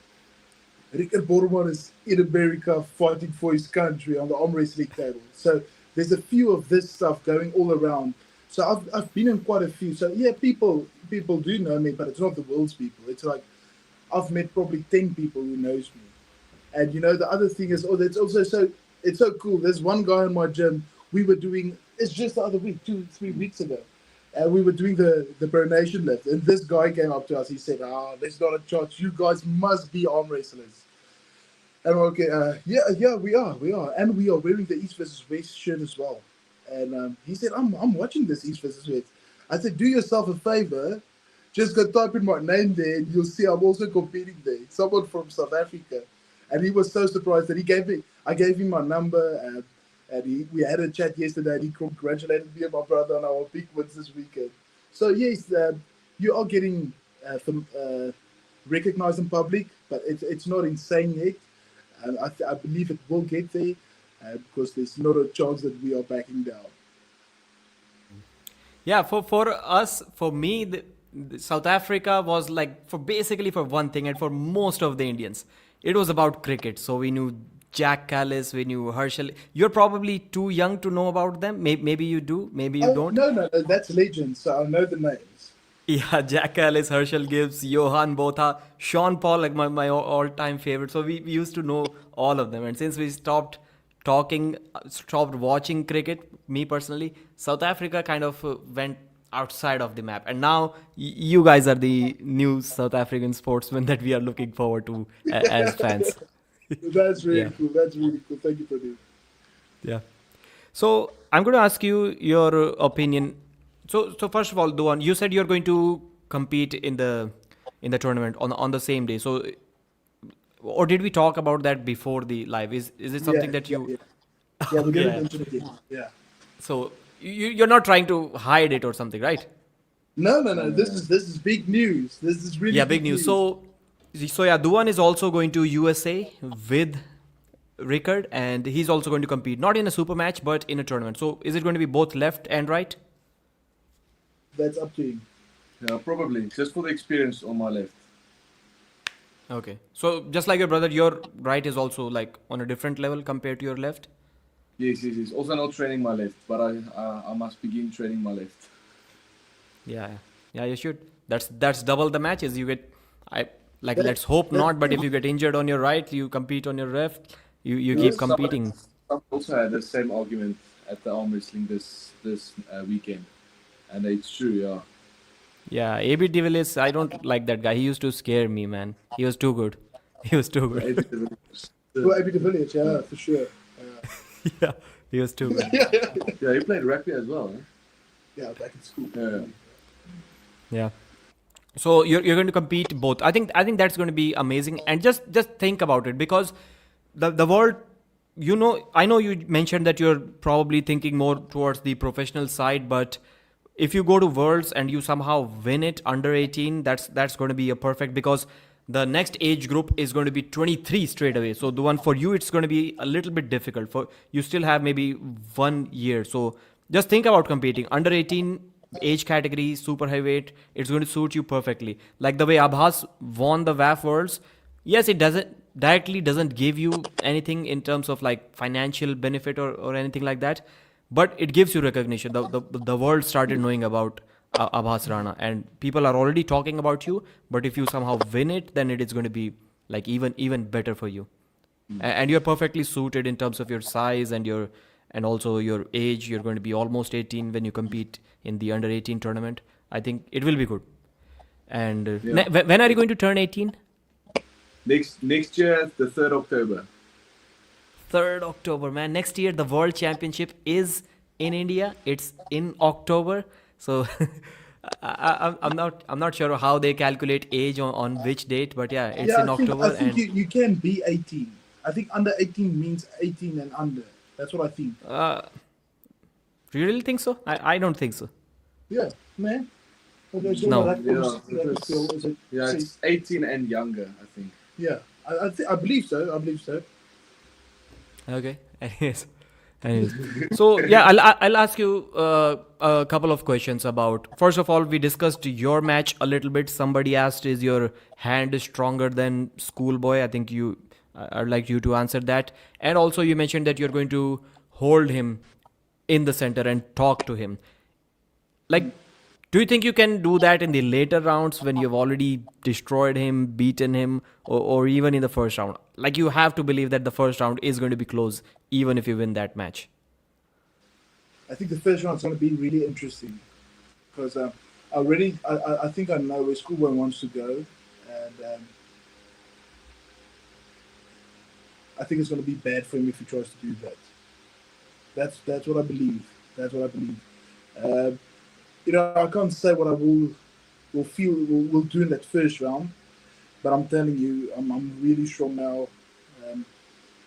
Riekerd Bornman is in America fighting for his country on the arm wrestling table. So there's a few of this stuff going all around. So I've been in quite a few. So yeah, people do know me, but it's not the world's people. It's like I've met probably 10 people who knows me. And you know, the other thing is, oh, that's also it's so cool. There's one guy in my gym. We were doing it's just the other week, 2-3 weeks ago, and we were doing the pronation lift. And this guy came up to us. He said, there's not a chance. You guys must be arm wrestlers. And we're okay, yeah, we are, and we are wearing the East versus West shirt as well. And he said, I'm watching this East versus West. I said, do yourself a favor, just go type in my name there, and you'll see I'm also competing there. Someone from South Africa, and he was so surprised that I gave him my number, and we had a chat yesterday, and he congratulated me and my brother on our big wins this weekend. So yes, you are getting recognized in public, but it's not insane yet. And I believe it will get there because there's not a chance that we are backing down. Yeah, for us, for me, the South Africa was like for one thing, and for most of the Indians, it was about cricket. So we knew Jack Callis, we knew Herschel. You're probably too young to know about them. Maybe you do, maybe you don't. No, that's legend. So I know the names. Yeah, Jack Ellis, Herschel Gibbs, Johan Botha, Sean Paul, like my all-time favorite. So we used to know all of them. And since we stopped watching cricket, me personally, South Africa kind of went outside of the map. And now you guys are the new South African sportsmen that we are looking forward to as fans. That's really Yeah. cool. That's really cool. Thank you for this. Yeah. So I'm going to ask you your opinion. So first of all, Duan, you said you're going to compete in the tournament on the same day. So, or did we talk about that before the live? Is it something that you? Yeah, we're going to Yeah. mention it again. Yeah. So you're not trying to hide it or something, right? No. This is big news. This is really Yeah, big news. So yeah, Duan is also going to USA with Riekerd, and he's also going to compete not in a super match but in a tournament. So is it going to be both left and right? That's up to him. Yeah, probably just for the experience on my left. Okay. So just like your brother, your right is also like on a different level compared to your left. Yes. Also not training my left, but I must begin training my left. Yeah, you should. That's double the matches you get. Let's hope not, but if you get injured on your right, you compete on your left. You keep competing. I also had the same argument at the arm wrestling this weekend, and it's true. Yeah. Yeah, AB de Villiers, I don't like that guy. He used to scare me, man. He was too good. He was too good. Well, AB de Villiers, yeah, for sure. Yeah, he was too good. Yeah, he played rugby as well. Eh? Yeah, back in school. Yeah. Yeah. So you're going to compete both. I think that's going to be amazing. And just think about it, because the world, I know you mentioned that you're probably thinking more towards the professional side, but if you go to Worlds and you somehow win it under 18, that's going to be a perfect, because the next age group is going to be 23 straight away. So the one for you, it's going to be a little bit difficult. For you still have maybe 1 year. So just think about competing under 18 age category, super heavyweight. It's going to suit you perfectly. Like the way Abhas won the WAF Worlds. Yes, it doesn't give you anything in terms of like financial benefit or anything like that, but it gives you recognition. The world started knowing about Abhas Rana, and people are already talking about you. But if you somehow win it, then it is going to be like even better for you. And you're perfectly suited in terms of your size and also your age. You're going to be almost 18 when you compete in the under 18 tournament. I think it will be good. And Yeah. when are you going to turn 18? Next year, the 3rd October. 3rd October, man. Next year, the World Championship is in India. It's in October. So I'm not sure how they calculate age on which date, but yeah, it's Yeah, in I October. think And you can be 18. I think under 18 means 18 and under. That's what I think. do you really think so? I don't think so. Yeah, man. Okay, so No. is it? Yeah, See, it's 18 and younger, I think. yeah. I believe so. I believe so. Okay. Anyways. So yeah, I'll ask you a couple of questions about. First of all, we discussed your match a little bit. Somebody asked, "Is your hand stronger than Schoolboy?" I think I'd like you to answer that. And also, you mentioned that you're going to hold him in the center and talk to him. Like, do you think you can do that in the later rounds when you've already destroyed him, beaten him, or even in the first round? Like, you have to believe that the first round is going to be close, even if you win that match. I think the first round's going to be really interesting because I think I know where Schoolboy wants to go, and I think it's going to be bad for him if he tries to do that. That's what I believe. That's what I believe. I can't say what I will do in that first round, but I'm telling you, I'm really strong now.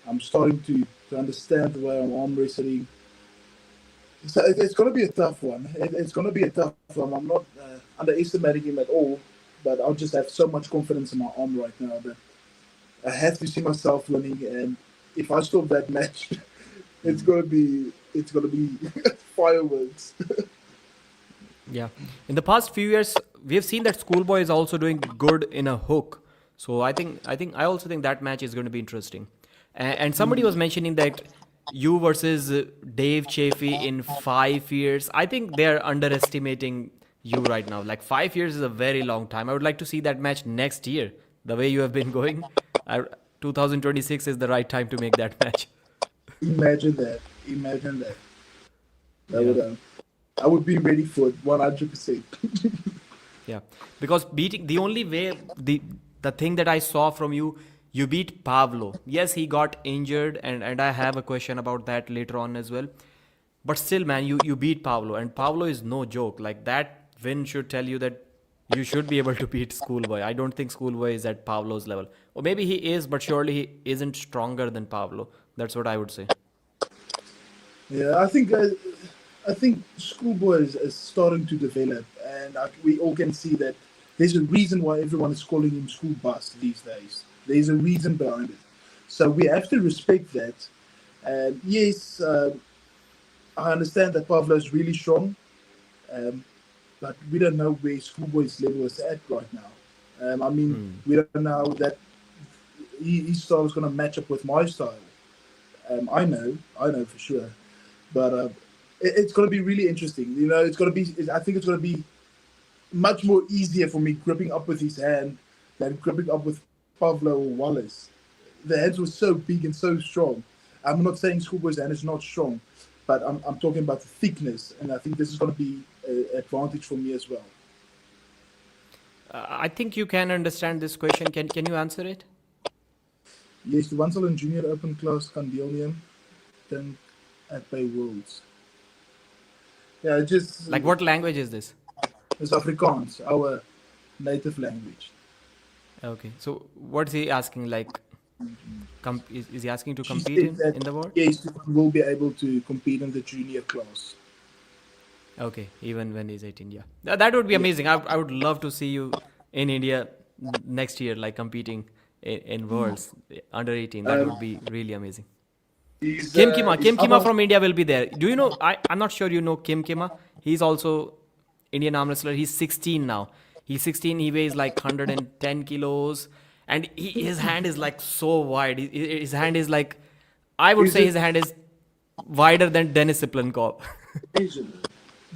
I'm starting to understand the way I'm arm wrestling. So it's going to be a tough one. It's going to be a tough one. I'm not underestimating him at all, but I just have so much confidence in my arm right now that I have to see myself winning. And if I stop that match, it's going to be fireworks. Yeah. In the past few years, we have seen that Schoolboy is also doing good in a hook. So I also think that match is going to be interesting. And somebody was mentioning that you versus Dave Chaffee in 5 years. I think they're underestimating you right now. Like 5 years is a very long time. I would like to see that match next year. The way you have been going, 2026 is the right time to make that match. Imagine that. Imagine that. Yeah. I would be ready for it 100%. Yeah, because beating the only way the thing that I saw from you, you beat Pavlo. Yes, he got injured, and I have a question about that later on as well. But still, man, you beat Pavlo, and Pavlo is no joke. Like that win should tell you that you should be able to beat Schoolboy. I don't think Schoolboy is at Pavlo's level, or maybe he is, but surely he isn't stronger than Pavlo. That's what I would say. Yeah, I think Schoolboy is starting to develop, and we all can see that there's a reason why everyone is calling him School Bus these days. There's a reason behind it, so we have to respect that. And yes, I understand that Pavlo is really strong, um, but we don't know where Schoolboy's level is at right now. I mean, we don't know that his style is going to match up with my style. I know for sure, but it's going to be really interesting. It's going to be. I think it's going to be much more easier for me gripping up with his hand than gripping up with Pavlo or Wallace. The hands were so big and so strong. I'm not saying Schoolboy's hand is not strong, but I'm talking about the thickness, and I think this is going to be an advantage for me as well. I think you can understand this question. Can you answer it? Yes, die sal in junior open class kan deelneem, dink at by Worlds. Yeah, just Like what language is this? it's Afrikaans, our native language. Okay, so what's he asking? Like, is he asking to She compete said that in the war? yes, we will be able to compete in the junior class. Okay, even when he's 18, yeah. That would be amazing. I would love to see you in India next year, like competing in Worlds under 18. That would be really amazing. Kim Kima from India will be there. Do you know? I'm not sure you know Kim Kima. He's also Indian arm wrestler. He's 16 now. He's 16. He weighs like 110 kilos, and his hand is like so wide. His hand is like, I would say his hand is wider than Dennis Siplenkov. Asian.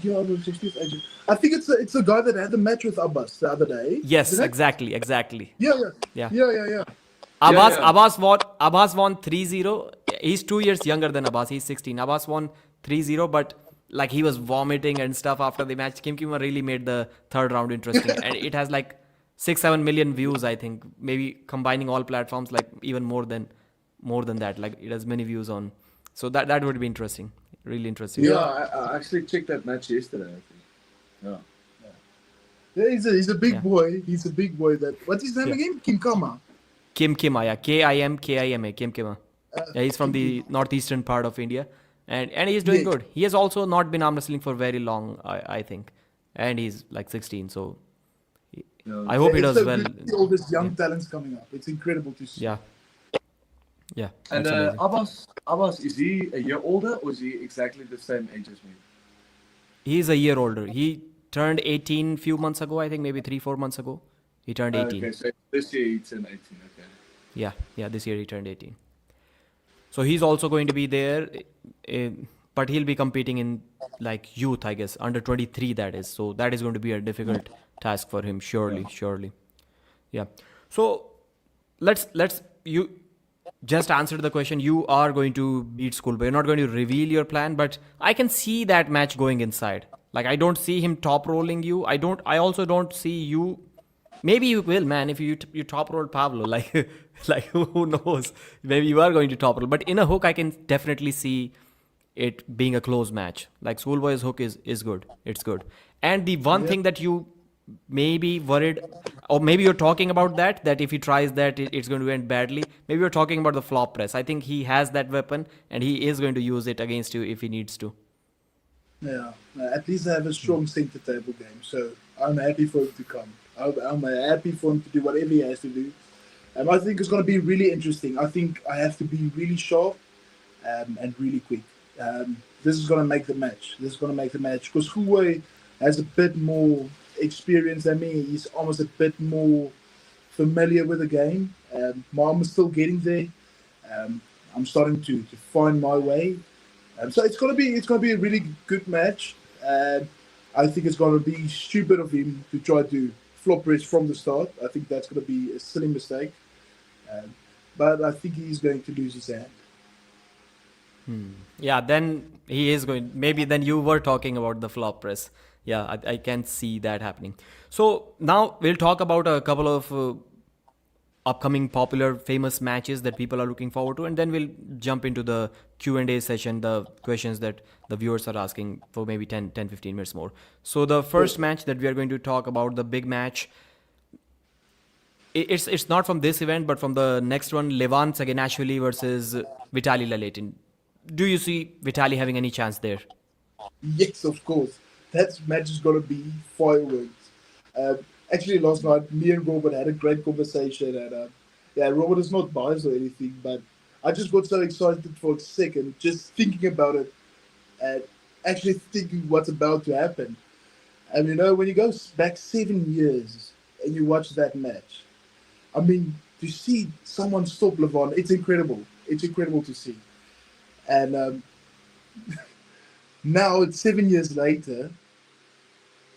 Yeah, it was 60th agent. I think it's a guy that had the match with Abbas the other day. Yes, Isn't it? exactly. Yeah, yeah, Yeah. yeah, yeah, yeah. Yeah, Abbas yeah. Abbas won Abbas won 3-0. He's 2 years younger than Abbas. He's 16. Abbas won 3-0, but like he was vomiting and stuff after the match. Kim Kimmer really made the third round interesting. And it has like 6-7 million views, I think. Maybe combining all platforms, like even more than that. Like it has many views on. So that would be interesting. Really interesting. Yeah, Yeah. I actually checked that match yesterday, I think. Yeah. Yeah, he's a big Yeah. boy. He's a big boy. That what's his name Yeah. again? Kim Kama. Kim Kima, yeah. Kima. Kim Kima. Yeah, he's from Kim Kim. the northeastern part of India, and he's doing Yeah, good. He has also not been arm wrestling for very long, I think, and he's like 16. So Yeah. I hope he it's does so well. good to see all this young Yeah, talents coming up. It's incredible to see. yeah, yeah. And That's amazing. Abbas, is he a year older or is he exactly the same age as me? He's a year older. He turned 18 few months ago, I think, maybe 3-4 months ago. He turned 18. Okay, so this year he's in 18. Okay. Yeah. This year he turned 18. So he's also going to be there, but he'll be competing in like youth, I guess, under 23 that is. So that is going to be a difficult task for him, Yeah. surely. Yeah. So let's you just answered the question. You are going to beat Schoolboy. You're not going to reveal your plan, but I can see that match going inside. Like I don't see him top rolling you. I also don't see you. Maybe you will, man. If you top roll Pablo, like like who knows? Maybe you are going to top roll. But in a hook, I can definitely see it being a close match. Like Schoolboy's hook is good. It's good. And the one Yeah. thing that you maybe worried, or maybe you're talking about that if he tries that, it's going to end badly. Maybe you're talking about the flop press. I think he has that weapon, and he is going to use it against you if he needs to. Yeah, at least I have a strong center table game, so I'm happy for him to come. I'm happy for him to do whatever he has to do. I think it's going to be really interesting. I think I have to be really sharp and really quick. This is going to make the match. This is going to make the match because Huawei has a bit more experience than me. He's almost a bit more familiar with the game. Mom is still getting there. I'm starting to find my way. So it's gonna be a really good match. I think it's gonna be stupid of him to try to flop race from the start. I think that's gonna be a silly mistake. Um, but I think he's going to lose his hand. Yeah, then he is going. Maybe then you were talking about the flop press. Yeah, I can see that happening. So now we'll talk about a couple of upcoming popular famous matches that people are looking forward to, and then we'll jump into the Q&A session, the questions that the viewers are asking for maybe 10-15 minutes more. So the first match that we are going to talk about, the big match, it's not from this event but from the next one, Levan Saginashvili versus Vitaly Laletin. Do you see Vitaly having any chance there? Yes, of course. That match is gonna be fireworks. Um, Actually, last night me and Robert had a great conversation, and yeah, Robert is not biased or anything, but I just got so excited for a second just thinking about it and actually thinking what's about to happen. And when you go back 7 years and you watch that match, I mean, to see someone stop Levon, it's incredible. It's incredible to see. And now it's 7 years later.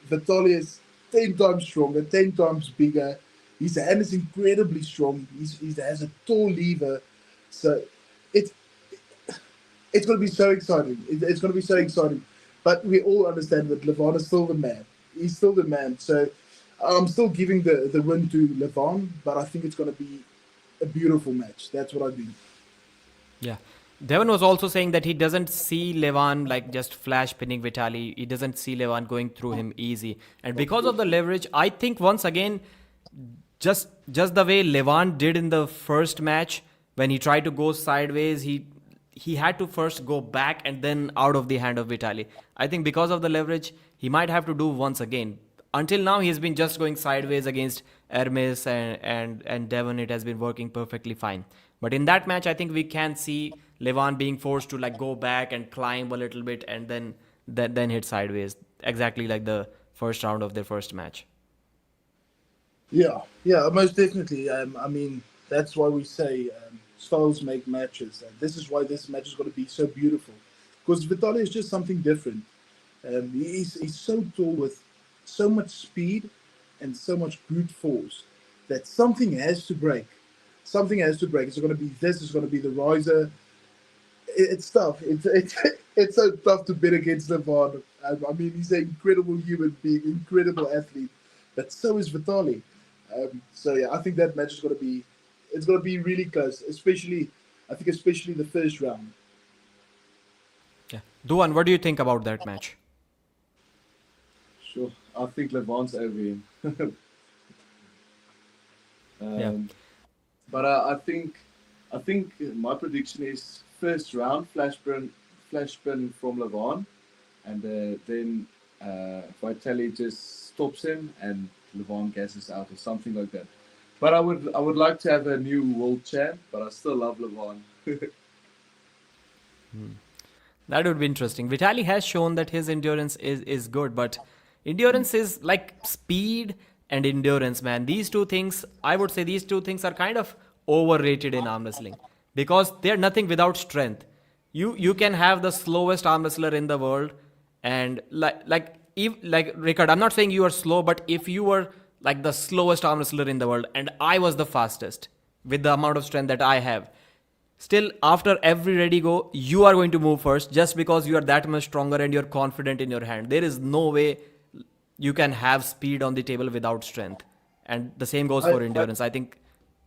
Vitaly is 10 times stronger, 10 times bigger. His hand is incredibly strong. He has a tall lever. So it's it's going to be so exciting. It's going to be so exciting. But we all understand that Levon is still the man. He's still the man. So I'm still giving the win to Levon, but I think it's going to be a beautiful match. That's what I do. Yeah. Devon was also saying that he doesn't see Levan like just flash pinning Vitaly. He doesn't see Levan going through him easy. And because of the leverage, I think once again, just the way Levan did in the first match, when he tried to go sideways, he had to first go back and then out of the hand of Vitaly. I think because of the leverage, he might have to do once again. Until now, he's been just going sideways against Hermes and Devon. It has been working perfectly fine. But in that match, I think we can see Levan being forced to like go back and climb a little bit and then hit sideways, exactly like the first round of their first match. Yeah, most definitely. I mean, that's why we say styles make matches. And this is why this match is going to be so beautiful. Because Vitaly is just something different. He's so tall with so much speed and so much brute force that something has to break. Something has to break. It's going to be this. It's going to be the riser. It's tough. It's so tough to bet against Levon. I mean, he's an incredible human being, incredible athlete, but so is Vitali. So yeah, I think that match is going to be it's going to be really close, especially I think especially the first round. Yeah. Duan, what do you think about that match? Sure. I think Levant's over him. Yeah. um, but I think my prediction is first round flash spin from Levant, and then Vitali just stops him and Levant gasses out or something like that. But I would like to have a new world champ, but I still love Levant. That would be interesting. Vitali has shown that his endurance is good, but endurance is like speed and endurance, man. These two things, I would say these two things are kind of overrated in arm wrestling because they're nothing without strength. You can have the slowest arm wrestler in the world, and like Riekerd, I'm not saying you are slow, but if you were like the slowest arm wrestler in the world and I was the fastest with the amount of strength that I have, still after every ready go you are going to move first just because you are that much stronger and you're confident in your hand. There is no way you can have speed on the table without strength, and the same goes I, for I, endurance. I think,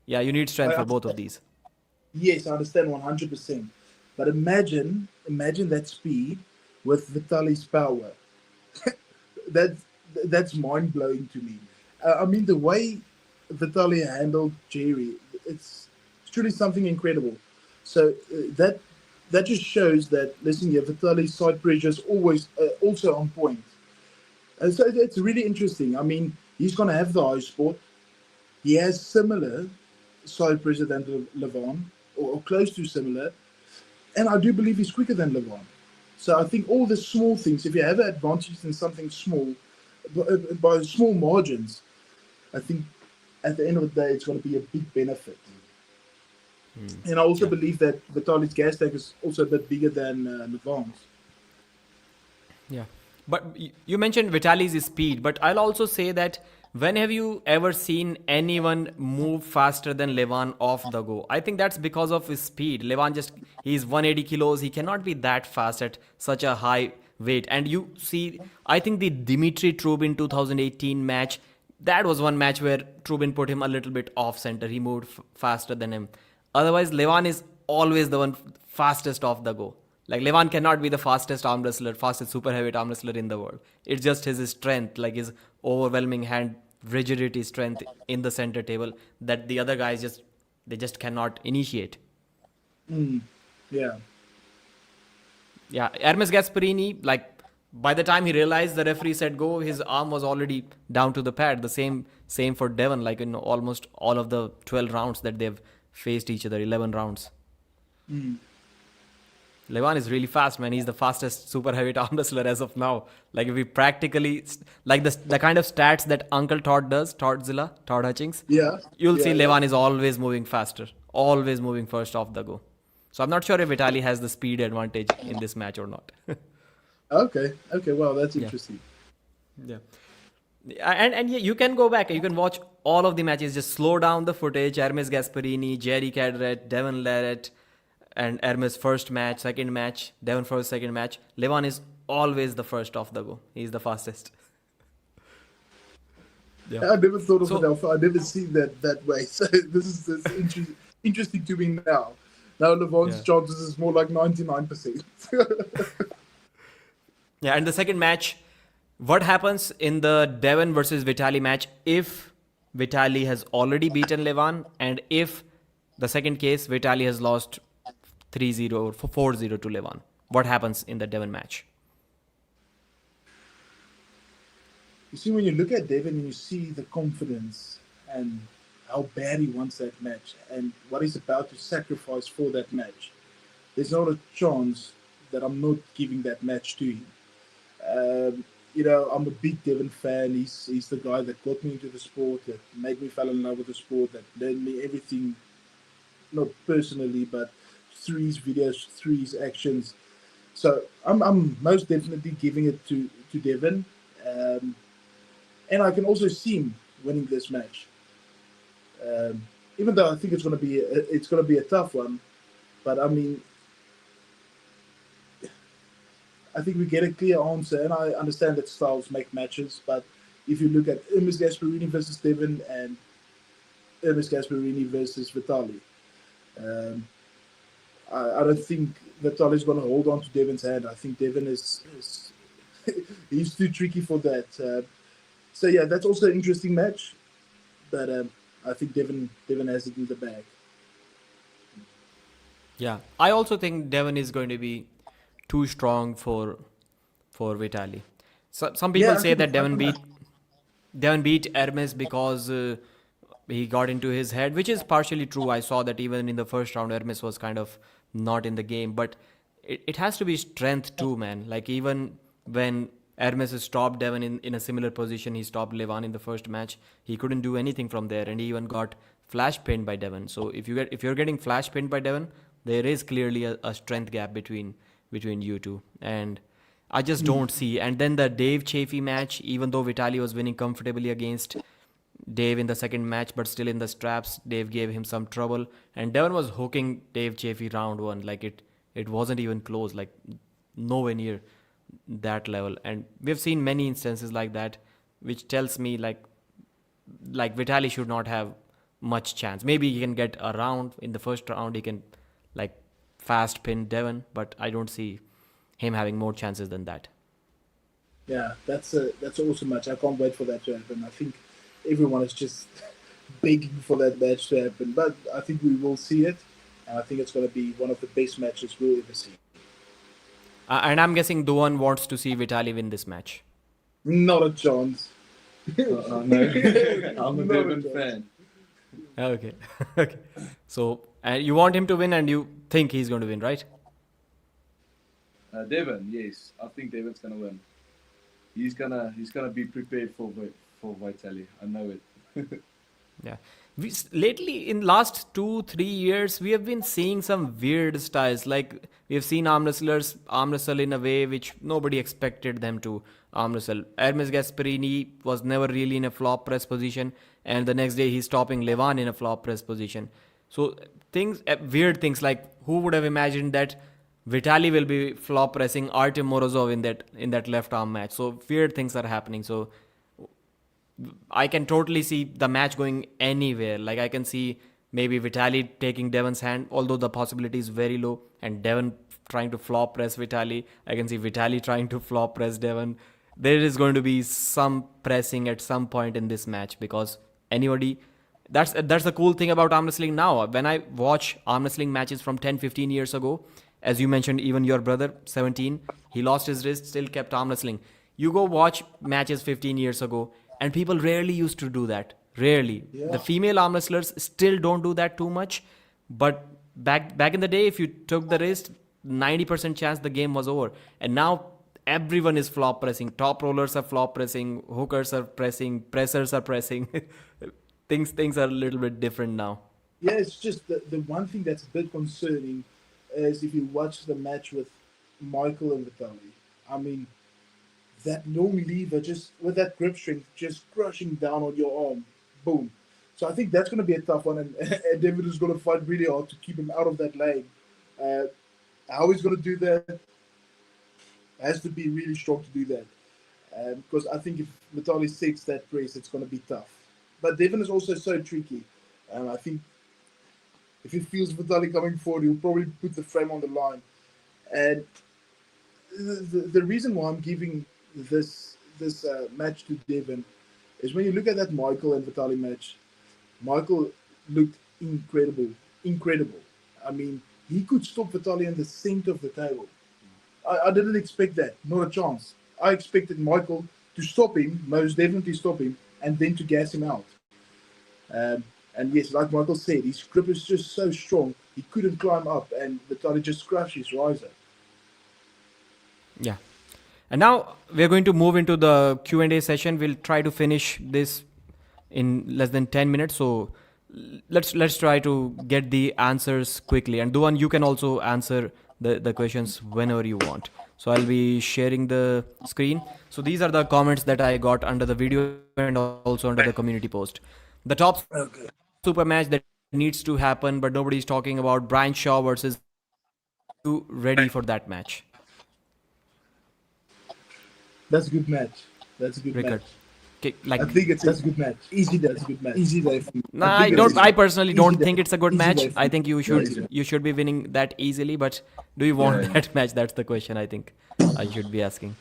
yeah, you need I strength for both of understand. these. Yes, I understand 100%. But imagine that speed with Vitali's power. That's that's mind blowing to me. I mean, the way Vitaly handled Jerry, it's truly something incredible. So that just shows that listen, yeah, Vitaly's side pressure is always also on point. So it's really interesting. I mean, he's going to have the high sport. He has similar side pressure than Levon, or close to similar, and I do believe he's quicker than Levon. So I think all the small things, if you have an advantage in something small, by small margins, I think at the end of the day, it's going to be a big benefit. And I also Yeah. believe that Vitaly's gas tank is also a bit bigger than Levon's. Yeah. But you mentioned Vitali's speed, but I'll also say that when have you ever seen anyone move faster than Levan off the go? I think that's because of his speed. Levan just, he's 180 kilos. He cannot be that fast at such a high weight. And you see, I think the Dimitri Trubin 2018 match, that was one match where Trubin put him a little bit off center. He moved faster than him. Otherwise, Levan is always the one fastest off the go. Like Levan cannot be the fastest arm wrestler, fastest super heavyweight arm wrestler in the world. It's just his strength, like his overwhelming hand rigidity strength in the center table that the other guys just they just cannot initiate. Mm, yeah. Yeah, Hermes Gasparini, like by the time he realized the referee said go, his arm was already down to the pad. The same for Devon, like in almost all of the 12 rounds that they've faced each other, 11 rounds. Mm. Levan is really fast, man. He's the fastest super heavyweight arm wrestler as of now. Like if we practically like the kind of stats that Uncle Todd does, Todd Hutchings, Yeah. you'll see Yeah. Yeah. Levan is always moving faster, always moving first off the go. So I'm not sure if Vitali has the speed advantage in this match or not. Okay. Okay. Well, that's Yeah, interesting. yeah. And yeah, you can go back. You can watch all of the matches. Just slow down the footage. Hermes Gasparini, Jerry Cadret, Devon Larrett, and Hermes first match, second match, Devon first, second match. Levan is always the first off the go. He's the fastest. Yeah. I never thought of it. So I never seen that way. So this interesting to me now. Now Levon's yeah, chances is more like 99%. yeah. And the second match, what happens in the Devon versus Vitali match if Vitali has already beaten Levan, and if the second case Vitali has lost 3-0 or 4-0 to Levan? What happens in the Devon match? You see, when you look at Devin and you see the confidence and how bad he wants that match and what he's about to sacrifice for that match, there's not a chance that I'm not giving that match to him. I'm a big Devin fan. He's the guy that got me into the sport, that made me fall in love with the sport, that learned me everything, not personally, but through his videos, through his actions. So I'm most definitely giving it to Devon, and I can also see him winning this match. Um, Even though I think it's gonna be a tough one, but I mean I think we get a clear answer, and I understand that styles make matches, but if you look at Ernest Gasparini versus Devon and Ernest Gasparini versus Vitali, um, I don't think Vitali's going to hold on to Devon's hand. I think Devon is he's too tricky for that. So yeah, that's also an interesting match, but I think Devon has it in the bag. Yeah, I also think Devon is going to be too strong for Vitali. So, some Yeah, people say that I can Devon beat Hermes because he got into his head, which is partially true. I saw that even in the first round, Hermes was kind of not in the game, but it has to be strength too, man. Like even when Hermes stopped Devon in a similar position, he stopped Levan in the first match. He couldn't do anything from there, and he even got flash pinned by Devon. So if you're getting flash pinned by Devon, there is clearly a strength gap between you two, and I just don't see. And then the Dave Chafee match, even though Vitali was winning comfortably against Dave in the second match, but still in the straps, Dave gave him some trouble, and Devon was hooking Dave Chafee round one. Like it wasn't even close, like nowhere near that level. And we've seen many instances like that, which tells me like Vitali should not have much chance. Maybe he can get a round in the first round. He can like fast pin Devon, but I don't see him having more chances than that. Yeah, that's an awesome match. I can't wait for that to happen. I think everyone is just begging for that match to happen, but I think we will see it, and I think it's going to be one of the best matches we'll ever see. And I'm guessing Duan wants to see Vitali win this match. Not a chance. No, I'm a Not Devon chance. fan. Okay. Okay. So, you want him to win and you think he's going to win, right? Devon, yes, I think Devon's gonna win. He's gonna be prepared for Vitali. I know it. Yeah. Lately, in last 2-3 years, we have been seeing some weird styles. Like we have seen arm wrestlers arm wrestle in a way which nobody expected them to arm wrestle. Hermes Gasparini was never really in a flop press position, and the next day he's stopping Levan in a flop press position. So weird things like who would have imagined that Vitali will be flop pressing Artem Morozov in that left arm match. So weird things are happening. So I can totally see the match going anywhere. Like I can see maybe Vitali taking Devon's hand, although the possibility is very low, and Devon trying to flop press Vitali. I can see Vitali trying to flop press Devon. There is going to be some pressing at some point in this match because anybody. That's the cool thing about arm wrestling now. When I watch arm wrestling matches from 10-15 years ago, as you mentioned, even your brother 17, he lost his wrist, still kept arm wrestling. You go watch matches 15 years ago, and people rarely used to do that. Rarely. Yeah. The female arm wrestlers still don't do that too much, but back in the day, if you took the wrist, 90% chance the game was over. And now everyone is flop pressing. Top rollers are flop pressing. Hookers are pressing. Pressers are pressing. things are a little bit different now. Yeah, it's just the one thing that's a bit concerning is if you watch the match with Michael and Vitali. I mean, that long lever just with that grip strength just crushing down on your arm. Boom. So I think that's going to be a tough one, and David is going to fight really hard to keep him out of that lane. Uh, how he's going to do that has to be really strong to do that. Because I think if Vitali sets that press, it's going to be tough. But Devon is also so tricky. I think if he feels Vitali coming forward, he'll probably put the frame on the line. And the reason why I'm giving this match to Devon is when you look at that Michael and Vitali match, Michael looked incredible. I mean, he could stop Vitali in the center of the table. I didn't expect that, not a chance. I expected Michael to stop him, most definitely stop him, and then to gas him out. And yes, like Michael said, his grip is just so strong, he couldn't climb up, and Vitali just crushed his riser. Yeah. And now we're going to move into the Q&A session. We'll try to finish this in less than 10 minutes. So let's try to get the answers quickly. And Duan, you can also answer the questions whenever you want. So I'll be sharing the screen. So these are the comments that I got under the video and also under the community post. The top super match that needs to happen, but nobody's talking about Brian Shaw versus Riekerd. Are you ready for that match? That's a good match. That's a good Riekerd. match. Okay, I like think it's a good match. Easy day. That's a good match. Easy day for me. nah, I think it's I personally easy don't day. think it's a good Easy match. day for I me. think you Yeah, easy day. should be winning that easily, but do you Yeah, want yeah. that match? That's the question I think I should be asking.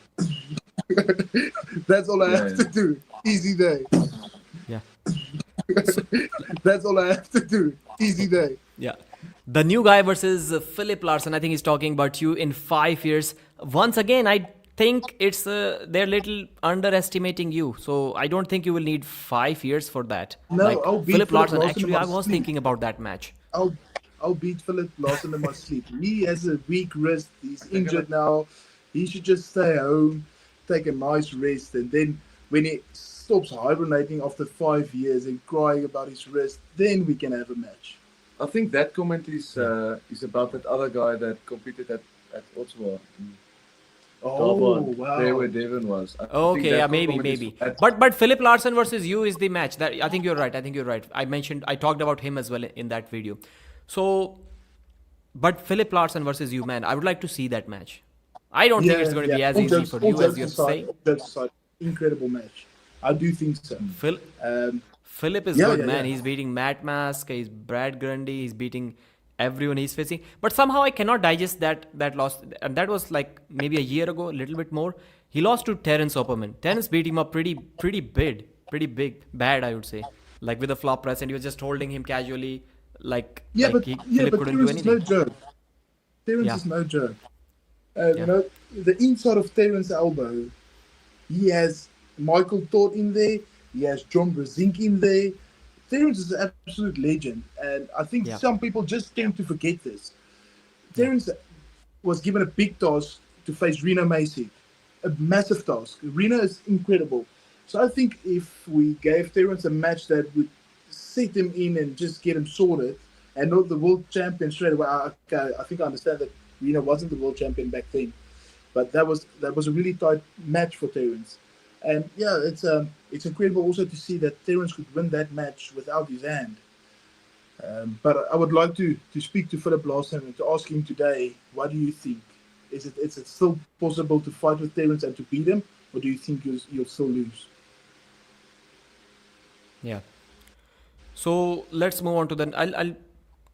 That's all I Yeah, have yeah. to do. Easy day. Yeah. So That's all I have to do. Easy day. yeah. The new guy versus Philip Larson. I think he's talking about you in 5 years. Once again, I think it's they're little underestimating you. So I don't think you will need 5 years for that. No, Like I'll beat Philip Philip Larson. Lawson in Actually, my I was sleep. thinking about that match. I'll I'll beat Philip Lawson in my sleep. He has a weak wrist. He's injured now. He should just stay home, take a nice rest, and then when he stops hibernating after 5 years and crying about his wrist, then we can have a match. I think that comment is about that other guy that competed at Ottawa. Oh Dartboard, there where wow! Devon was. I think Okay, that yeah, comment is maybe. at, But Philip Larson versus you is the match. That I think you're right. I think you're right. I talked about him as well in that video. So, but Philip Larson versus you, man, I would like to see that match. I don't think it's going to be as easy for All you as jokes you're aside, saying. all jokes aside, incredible match. I do think so. Phil Um, Philip is Yeah, good, yeah, man. yeah. He's beating Matt Mask. He's Brad Grundy. He's beating everyone he's facing. But somehow I cannot digest that loss. And that was like maybe a year ago, a little bit more. He lost to Terence Opperman. Terence beat him up pretty big, bad I would say. Like with a flop press, and he was just holding him casually, like yeah, but Philip couldn't do Terence is no anything. joke. Terence Yeah, is no joke. You yeah, know, the inside of Terrence's elbow, he has Michael Todd in there. He has John Brezink in there. Terrence is an absolute legend, and I think yeah, some people just tend to forget this. yeah, Terrence was given a big task to face Reno Macy, a massive task. Reno is incredible. So I think if we gave Terrence a match that would set him in and just get him sorted, and not the world champion straight away. I think I understand that Reno wasn't the world champion back then, but that was a really tight match for Terrence. And yeah, it's incredible also to see that Terrence could win that match without his hand. But I would like to speak to Philip Lawson and to ask him today, what do you think? Is it still possible to fight with Terrence and to beat him, or do you think you'll still lose? yeah. So let's move on to the I'll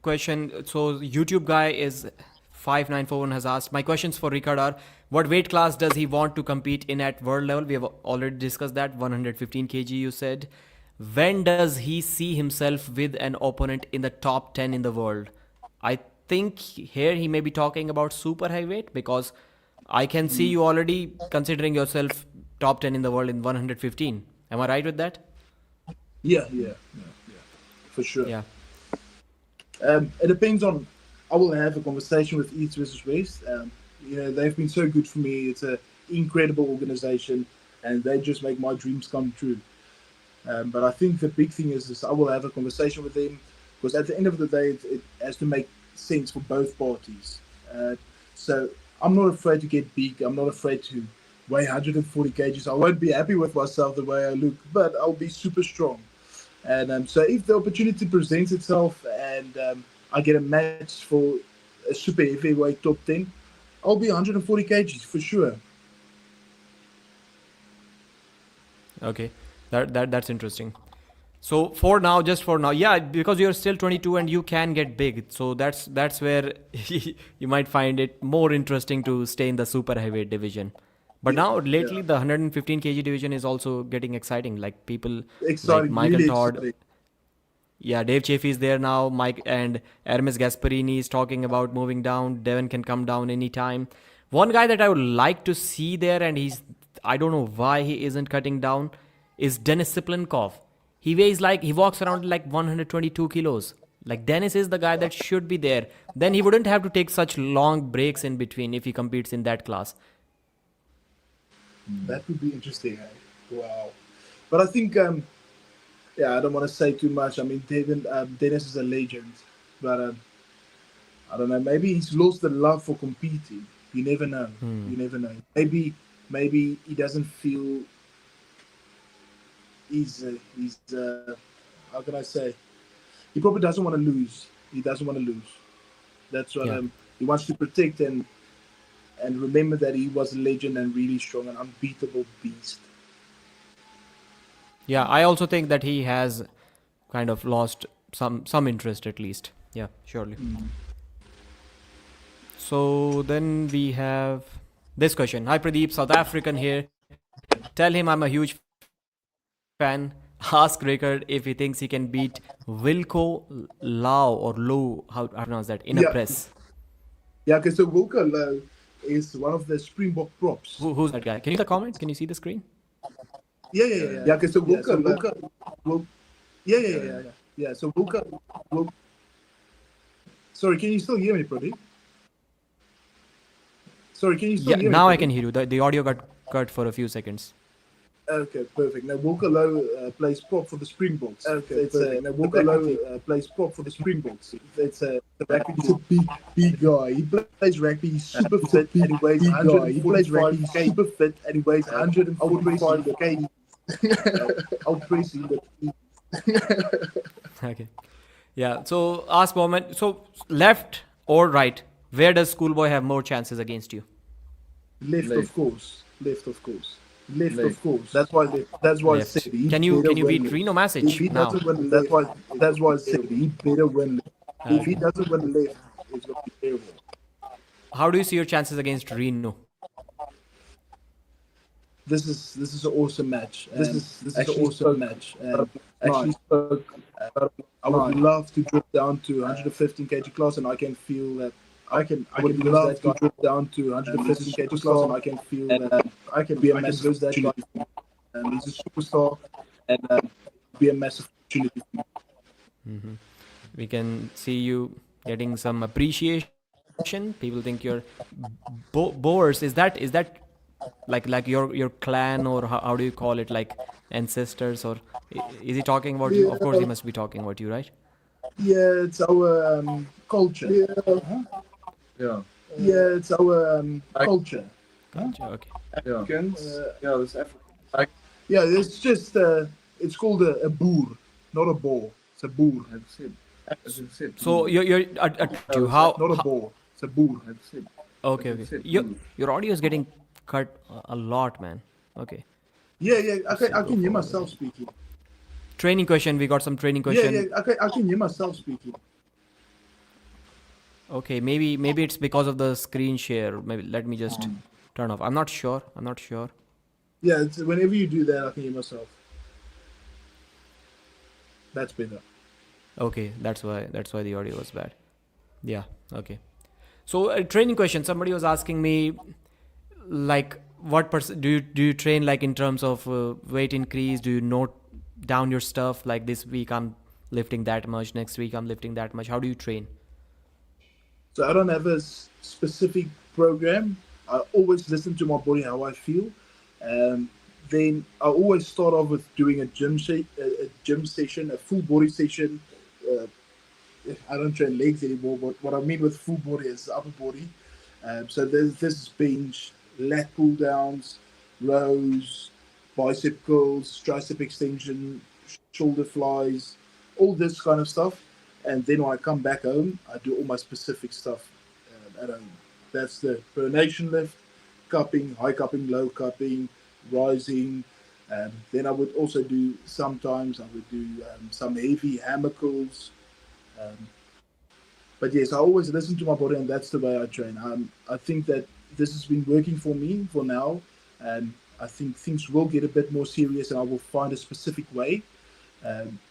question. So YouTube guy is 5941 has asked. My questions for Riekerd are: what weight class does he want to compete in at world level? We have already discussed that. 115 kg. You said. When does he see himself with an opponent in the top 10 in the world? I think here he may be talking about super heavyweight because I can see you already considering yourself top 10 in the world in 115. Am I right with that? Yeah, for sure. Yeah. It depends on. I will have a conversation with East versus West. They've been so good for me. It's an incredible organization, and they just make my dreams come true. But I think the big thing is I will have a conversation with them because at the end of the day, it has to make sense for both parties. So I'm not afraid to get big. I'm not afraid to weigh 140 kgs. I won't be happy with myself the way I look, but I'll be super strong. And so if the opportunity presents itself and I get a match for a super heavyweight top 10, I'll be 140 kgs for sure. Okay. That's interesting. So for now, just for now, yeah, because you're still 22 and you can get big. So that's where you might find it more interesting to stay in the super heavyweight division. But now lately Yeah. the 115 kg division is also getting exciting. Like people like Exciting, Michael really Todd, exciting. yeah, Dave Chaffee is there now. Mike and Hermes Gasparini is talking about moving down. Devon can come down anytime. One guy that I would like to see there, and I don't know why he isn't cutting down, is Denis Siplenkov. He walks around like 122 kilos. Like Dennis is the guy that should be there. Then he wouldn't have to take such long breaks in between if he competes in that class. That would be interesting. Eh? Wow. But I think, I don't want to say too much. I mean, Dennis is a legend, but I don't know. Maybe he's lost the love for competing. You never know. You never know. Maybe he doesn't feel he's how can I say? He probably doesn't want to lose. He doesn't want to lose. That's what he wants to protect and remember that he was a legend and really strong and unbeatable beast. Yeah, I also think that he has kind of lost some interest at least. Yeah, surely. So then we have this question. Hi Pradeep, South African here. Tell him I'm a huge fan. Ask Riekerd if he thinks he can beat Wilco Lau or Low, how to pronounce that, in a press. Yeah, okay, so Wilco Lau is one of the Springbok props. Who's that guy? Can you see the comment? Can you see the screen? Yeah. Okay, so Wilco. Yeah. So Wilco. Sorry, can you still hear me, Pradeep? Sorry, can you still hear me? Now I can hear you. The audio got cut for a few seconds. Okay, perfect. Now Wilco Lau plays prop for the Springboks. Okay, it's now Wilco Lau plays prop for the Springboks. It's a rugby. He's a big guy. He plays rugby. He's super fit and he weighs 100. He plays rugby. He's super fit and he weighs 145 kg. I'll press him, but Okay. Yeah. So ask Bornman. So left or right? Where does Schoolboy have more chances against you? Left, of course. Left, of course. That's why. That's why I Left. said he Can you better beat win Reno left. If Message he now? doesn't win left, that's why I said he better win left. If he doesn't win left, it's gonna be terrible. How do you see your chances against Reno? This is an awesome match. This is an awesome match. Actually spoke. I would love to drop down to 115 kg class, and I can feel that. I would love to drop down to 115 kg class, and I can feel that I can be a massive opportunity. He's a superstar, and be a massive opportunity. We can see you getting some appreciation. People think you're Boers. Is that like your clan, or how do you call it, like ancestors, or is he talking about you? Of course he must be talking about you, right? Yeah, it's our culture. Yeah, it's our culture. Gotcha, okay. Africans. There's African. Yeah, it's just it's called a boer, not a boar. It's a boer. So you're how Not a boar. It's a boer. okay. Your audio is getting cut a lot, man. Okay. Yeah. I can hear myself speaking. Training question. We got some training question. Yeah. I can hear myself speaking. Okay, maybe it's because of the screen share. Maybe let me just turn off. I'm not sure. Yeah, it's, whenever you do that, I can hear myself. That's better. Okay, that's why the audio was bad. Yeah. Okay. So a training question. Somebody was asking me, like, what do you train, like, in terms of weight increase? Do you note down your stuff, like this week I'm lifting that much, next week I'm lifting that much? How do you train? So I don't have a specific program. I always listen to my body, how I feel. Then I always start off with doing a gym session, a full body session. I don't train legs anymore, but what I mean with full body is upper body. So there's bench, lat pull downs, rows, bicep curls, tricep extension, shoulder flies, all this kind of stuff. And then when I come back home, I do all my specific stuff at home. That's the pronation lift, cupping, high cupping, low cupping, rising. Then I would also do, sometimes I would do some heavy hammer curls. But yes, I always listen to my body, and that's the way I train. I think that this has been working for me for now, and I think things will get a bit more serious, and I will find a specific way.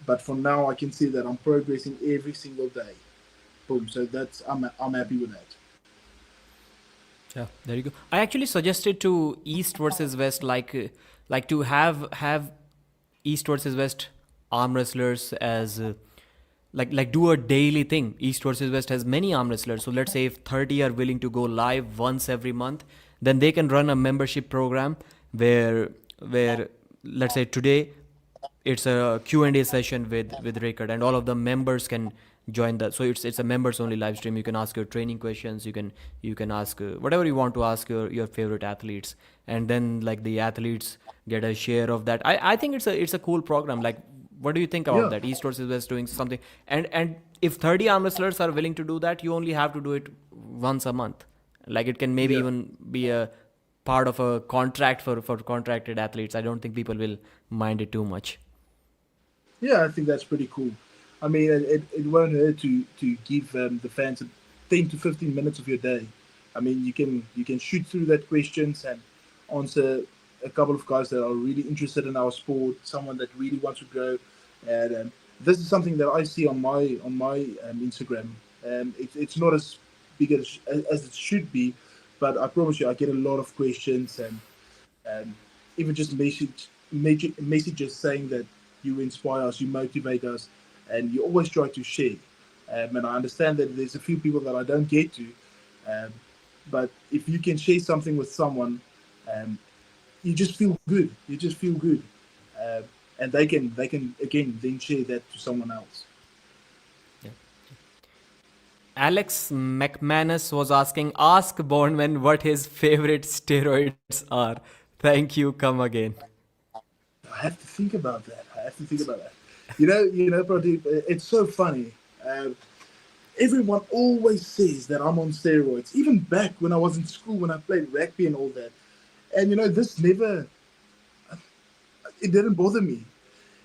But for now, I can see that I'm progressing every single day. Boom. So I'm happy with that. Yeah, there you go. I actually suggested to East versus West, like to have East versus West arm wrestlers as like do a daily thing. East versus West has many arm wrestlers. So let's say if 30 are willing to go live once every month, then they can run a membership program where let's say today it's a Q&A session with Riekerd, and all of the members can join the. So it's a members only live stream. You can ask your training questions. You can ask whatever you want to ask your favorite athletes, and then like the athletes get a share of that. I think it's a cool program. Like, what do you think about Yeah. that? East versus West doing something, and if 30 arm wrestlers are willing to do that, you only have to do it once a month. Like it can maybe Yeah. even be a part of a contract for contracted athletes. I don't think people will mind it too much. Yeah, I think that's pretty cool. I mean, it won't hurt to give the fans 10 to 15 minutes of your day. I mean, you can shoot through that questions and answer a couple of guys that are really interested in our sport, someone that really wants to grow, and this is something that I see on my Instagram. It's not as big as it should be, but I promise you, I get a lot of questions and even just messages saying that you inspire us, you motivate us, and you always try to share. And I understand that there's a few people that I don't get to, um, but if you can share something with someone, um, you just feel good. You just feel good, and they can again then share that to someone else. Alex McManus was asking, ask Bornman what his favorite steroids are. Thank you. Come again. I have to think about that. I have to think about that. Pradeep, it's so funny. Everyone always says that I'm on steroids. Even back when I was in school, when I played rugby and all that. And this never, it didn't bother me.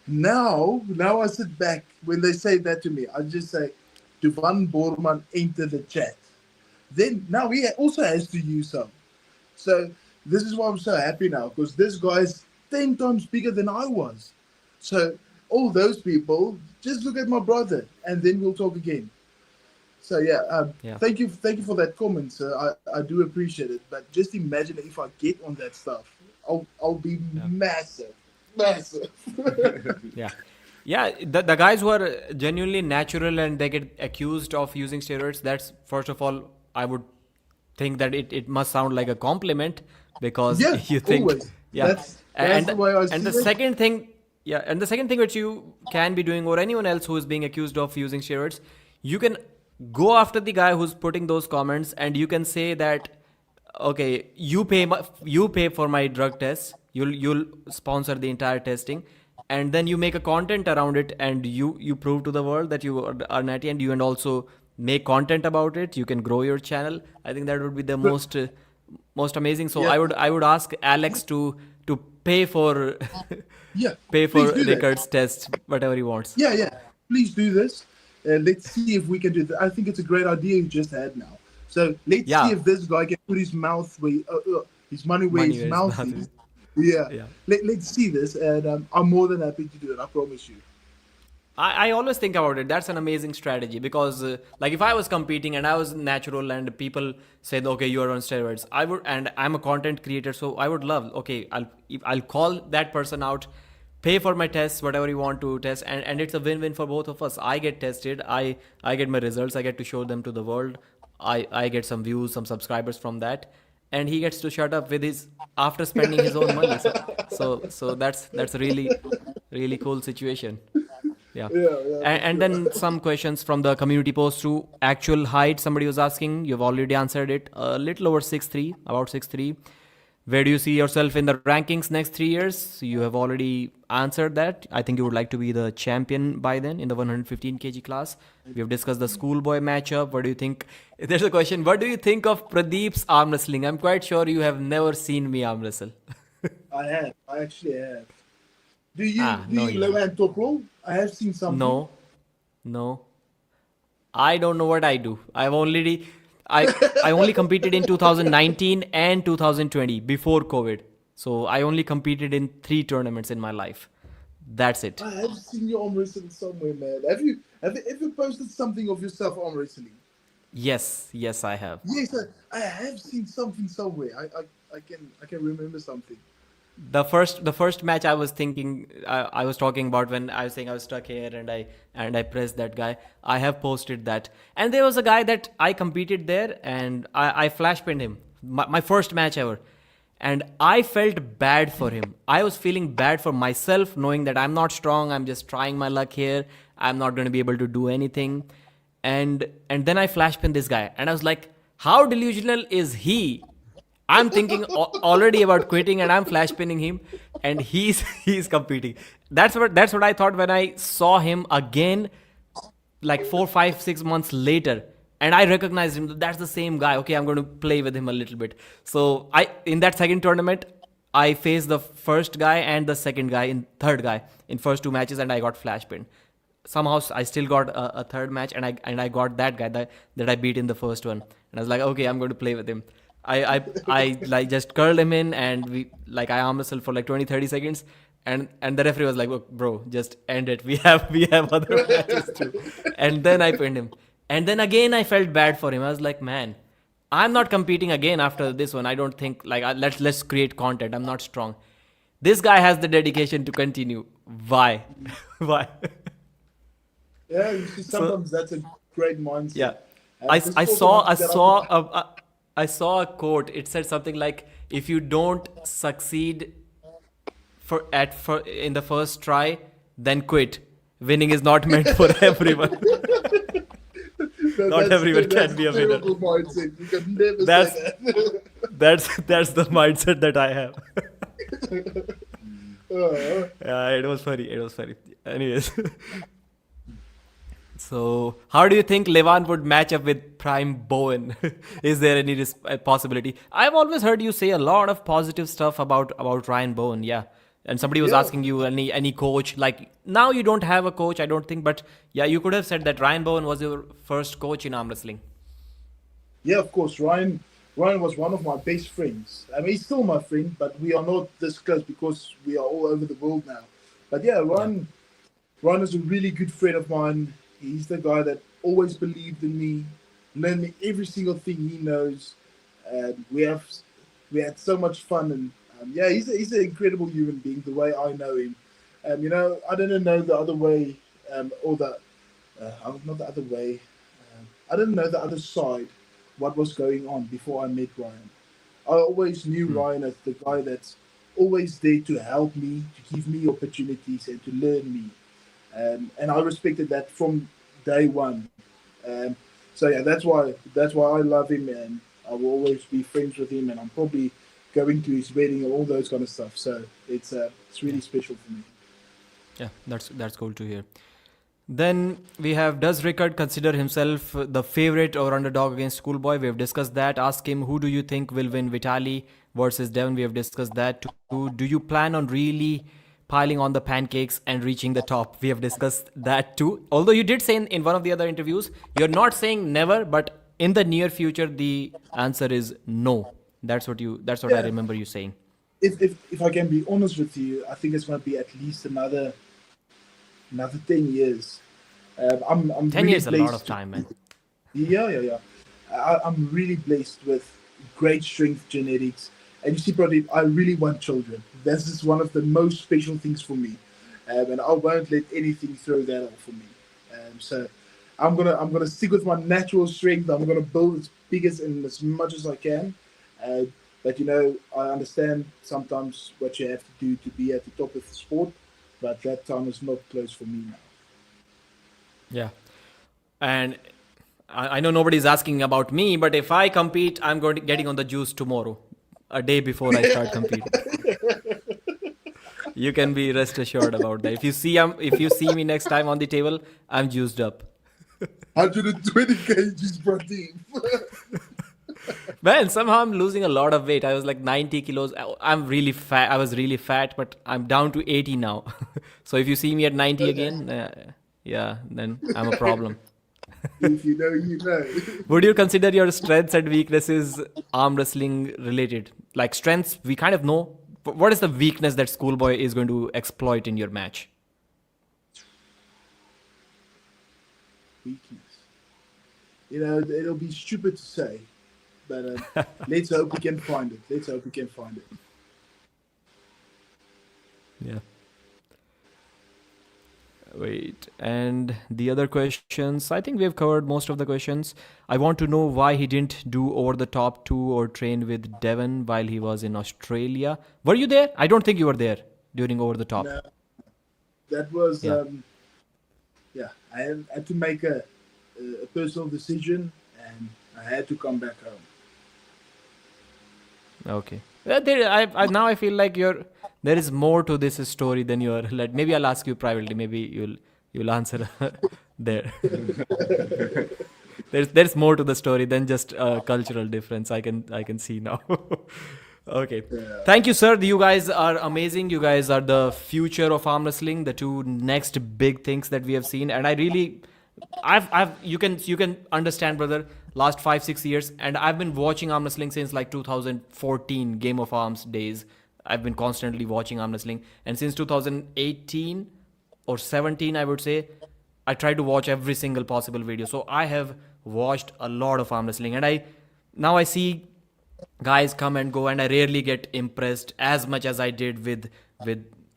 Now I sit back when they say that to me. I just say, Duvan Borman enter the chat. Then now he also has to use some. So this is why I'm so happy now, because this guy's 10 times bigger than I was. So all those people, just look at my brother, and then we'll talk again. So Yeah. thank you for that comment, sir. I do appreciate it. But just imagine if I get on that stuff, I'll be massive. Yeah. Yeah, the guys who are genuinely natural and they get accused of using steroids, that's, first of all, I would think that it must sound like a compliment, because Yeah, you think, always. yeah. That's the way I see and the it. second thing, yeah, and the second thing which you can be doing, or anyone else who is being accused of using steroids, you can go after the guy who's putting those comments, and you can say that, okay, you pay for my drug tests, you'll sponsor the entire testing, and then you make a content around it, and you prove to the world that you are natty, and also make content about it. You can grow your channel. I think that would be the most amazing. So Yeah. I would ask Alex to pay for Yeah, pay for please do that. Riekerd's test, whatever he wants. Yeah. Please do this. Let's see if we can do that. I think it's a great idea you just had now. So let's Yeah. see if this guy can put his mouth where his money where his mouth is. Yeah. Yeah. Let's see this, and I'm more than happy to do it. I promise you. I always think about it. That's an amazing strategy, because like if I was competing and I was natural and people said, okay, you're on steroids, I would, and I'm a content creator, so I would love, okay, I'll call that person out, pay for my tests, whatever you want to test, and it's a win-win for both of us. I get tested, I get my results, I get to show them to the world, I get some views, some subscribers from that, and he gets to shut up with his, after spending his own money. So that's a really cool situation. Yeah. And then some questions from the community post through actual height. Somebody was asking, you've already answered it, a little over 6'3", about 6'3". Where do you see yourself in the rankings next 3 years? You have already answered that. I think you would like to be the champion by then in the 115 kg class. We have discussed the schoolboy matchup. What do you think? There's a question. What do you think of Pradeep's arm wrestling? I'm quite sure you have never seen me arm wrestle. I have. I actually have. Do you No, you low hand top roll? I have seen something. No. I don't know what I do. I only competed in 2019 and 2020 before COVID. So I only competed in 3 tournaments in my life. That's it. I have seen you arm wrestling somewhere, man. Have you ever posted something of yourself arm wrestling? Yes, I have. Yes, I have seen something somewhere. I can remember something. The first match I was thinking, I was talking about when I was saying I was stuck here and I pressed that guy. I have posted that, and there was a guy that I competed there, and I flash pinned him. My first match ever, and I felt bad for him. I was feeling bad for myself, knowing that I'm not strong. I'm just trying my luck here. I'm not going to be able to do anything. and then I flash pin this guy, and I was like, how delusional is he? I'm thinking already about quitting, and I'm flash pinning him, and he's he's competing. That's what I thought when I saw him again, like 4, 5, 6 months later, and I recognized him. That's the same guy. Okay, I'm going to play with him a little bit. So I in that second tournament, I faced the first guy and the second guy in third guy in first two matches, and I got flash pinned. Somehow I still got a third match, and I got that guy that I beat in the first one, and I was like, okay, I'm going to play with him. I like just curled him in, and I arm wrestled for like 20, 30 seconds, and the referee was like, look, bro, just end it. We have other matches too. And then I pinned him. And then again I felt bad for him. I was like, man, I'm not competing again after this one. I don't think let's create content. I'm not strong. This guy has the dedication to continue. Why? Why? Yeah, you see, sometimes that's a great mindset. Yeah. There's I also saw ones that I saw a quote. It said something like, if you don't succeed in the first try, then quit. Winning is not meant for everyone. Not everyone can be a winner. terrible mindset. You can never That's say that. that's the mindset that I have. Uh, Yeah, it was funny. It was funny. Anyways. So, how do you think Levan would match up with Prime Bowen? Is there any possibility? I've always heard you say a lot of positive stuff about Ryan Bowen, yeah. And somebody was Yeah. asking you any coach. Like, now you don't have a coach, I don't think, but yeah, you could have said that Ryan Bowen was your first coach in arm wrestling. Yeah, of course. Ryan was one of my best friends. I mean, he's still my friend, but we are not this close because we are all over the world now. But yeah, Ryan is a really good friend of mine. He's the guy that always believed in me, learned me every single thing he knows. And we had so much fun, and yeah, he's an incredible human being. The way I know him, I didn't know the other way, not the other way. I didn't know the other side, what was going on before I met Ryan. I always knew Ryan as the guy that's always there to help me, to give me opportunities, and to learn me. And I respected that from day one. So yeah, that's why I love him, and I will always be friends with him. And I'm probably going to his wedding and all those kind of stuff. So it's really special for me. Yeah, that's cool to hear. Then we have, does Riekerd consider himself the favorite or underdog against Schoolboy? We have discussed that. Ask him, who do you think will win, Vitali versus Devon? We have discussed that too. Do you plan on really piling on the pancakes and reaching the top? We have discussed that too. Although you did say in one of the other interviews, you're not saying never, but in the near future, the answer is no. That's what I remember you saying. If I can be honest with you, I think it's going to be at least another 10 years. I'm 10 really years is a lot blessed. of time, man. Yeah. I'm really blessed with great strength genetics. And you see, Pradeep, I really want children. This is one of the most special things for me. And I won't let anything throw that off for me. So I'm gonna stick with my natural strength. I'm gonna build as big as and as much as I can. But I understand sometimes what you have to do to be at the top of the sport. But that time is not close for me now. Yeah. And I know nobody's asking about me, but if I compete, I'm getting on the juice tomorrow, a day before I start competing. You can be rest assured about that. If you see me next time on the table, I'm juiced up. 120 kgs, Pradeep. Man, somehow I'm losing a lot of weight. I was like 90 kilos. I'm really fat. I was really fat, but I'm down to 80 now. So if you see me at 90 again, then I'm a problem. If you know, you know. Would you consider your strengths and weaknesses arm wrestling related? Like strengths, we kind of know. But what is the weakness that Schoolboy is going to exploit in your match? Weakness. It'll be stupid to say, but let's hope we can find it. Yeah. Wait, and the other questions, I think we have covered most of the questions. I want to know why he didn't do over the top 2 or train with Devon while he was in Australia. Were you there? I don't think you were there during over the top. No, that was Yeah. I had to make a a personal decision, and I had to come back home. Okay. Now I feel like there is more to this story than your. Like, maybe I'll ask you privately. Maybe you'll answer there. There's more to the story than just a cultural difference. I can see now. Okay. Yeah. Thank you, sir. You guys are amazing. You guys are the future of arm wrestling, the two next big things that we have seen. And I really, you can understand, brother, last 5-6 years. And I've been watching arm wrestling since like 2014 Game of Arms days. I've been constantly watching arm wrestling. And since 2018 or 17, I would say, I try to watch every single possible video. So I have watched a lot of arm wrestling. And now I see guys come and go, and I rarely get impressed as much as I did with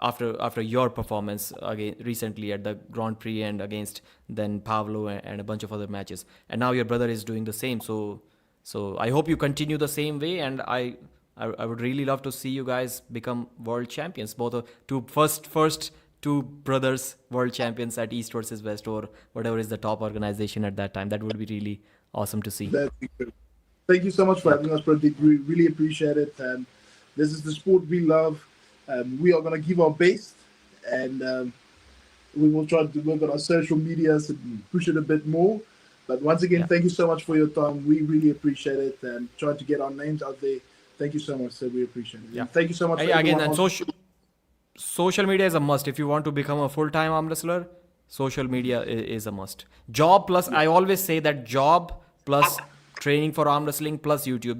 after your performance again recently at the Grand Prix and against then Pavlo and a bunch of other matches. And now your brother is doing the same. So I hope you continue the same way, and I would really love to see you guys become world champions, both of two first two brothers world champions at East versus West or whatever is the top organization at that time. That would be really awesome to see. That'd be good. Thank you so much for having us, Pradeep. We really appreciate it. This is the sport we love. We are going to give our best, and we will try to work on our social medias and push it a bit more. But once again, thank you so much for your time. We really appreciate it, and trying to get our names out there. Thank you so much, sir. We appreciate it. Yeah. And thank you so much. For Again, everyone and social media is a must. If you want to become a full-time arm wrestler, social media is a must. Job plus, I always say that job plus training for arm wrestling plus YouTube.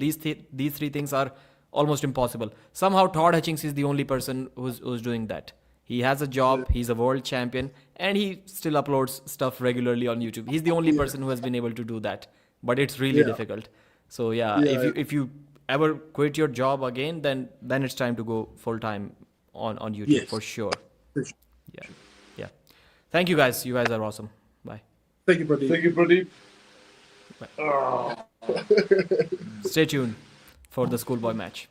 These three things are almost impossible. Somehow Todd Hutchings is the only person who's doing that. He has a job, he's a world champion, and he still uploads stuff regularly on YouTube. He's the only person who has been able to do that. But it's really difficult. So if you ever quit your job again, then it's time to go full-time on YouTube for sure. Yeah. Thank you guys. You guys are awesome. Bye. Thank you, Pradeep. Thank you, Pradeep. Stay tuned for the schoolboy match.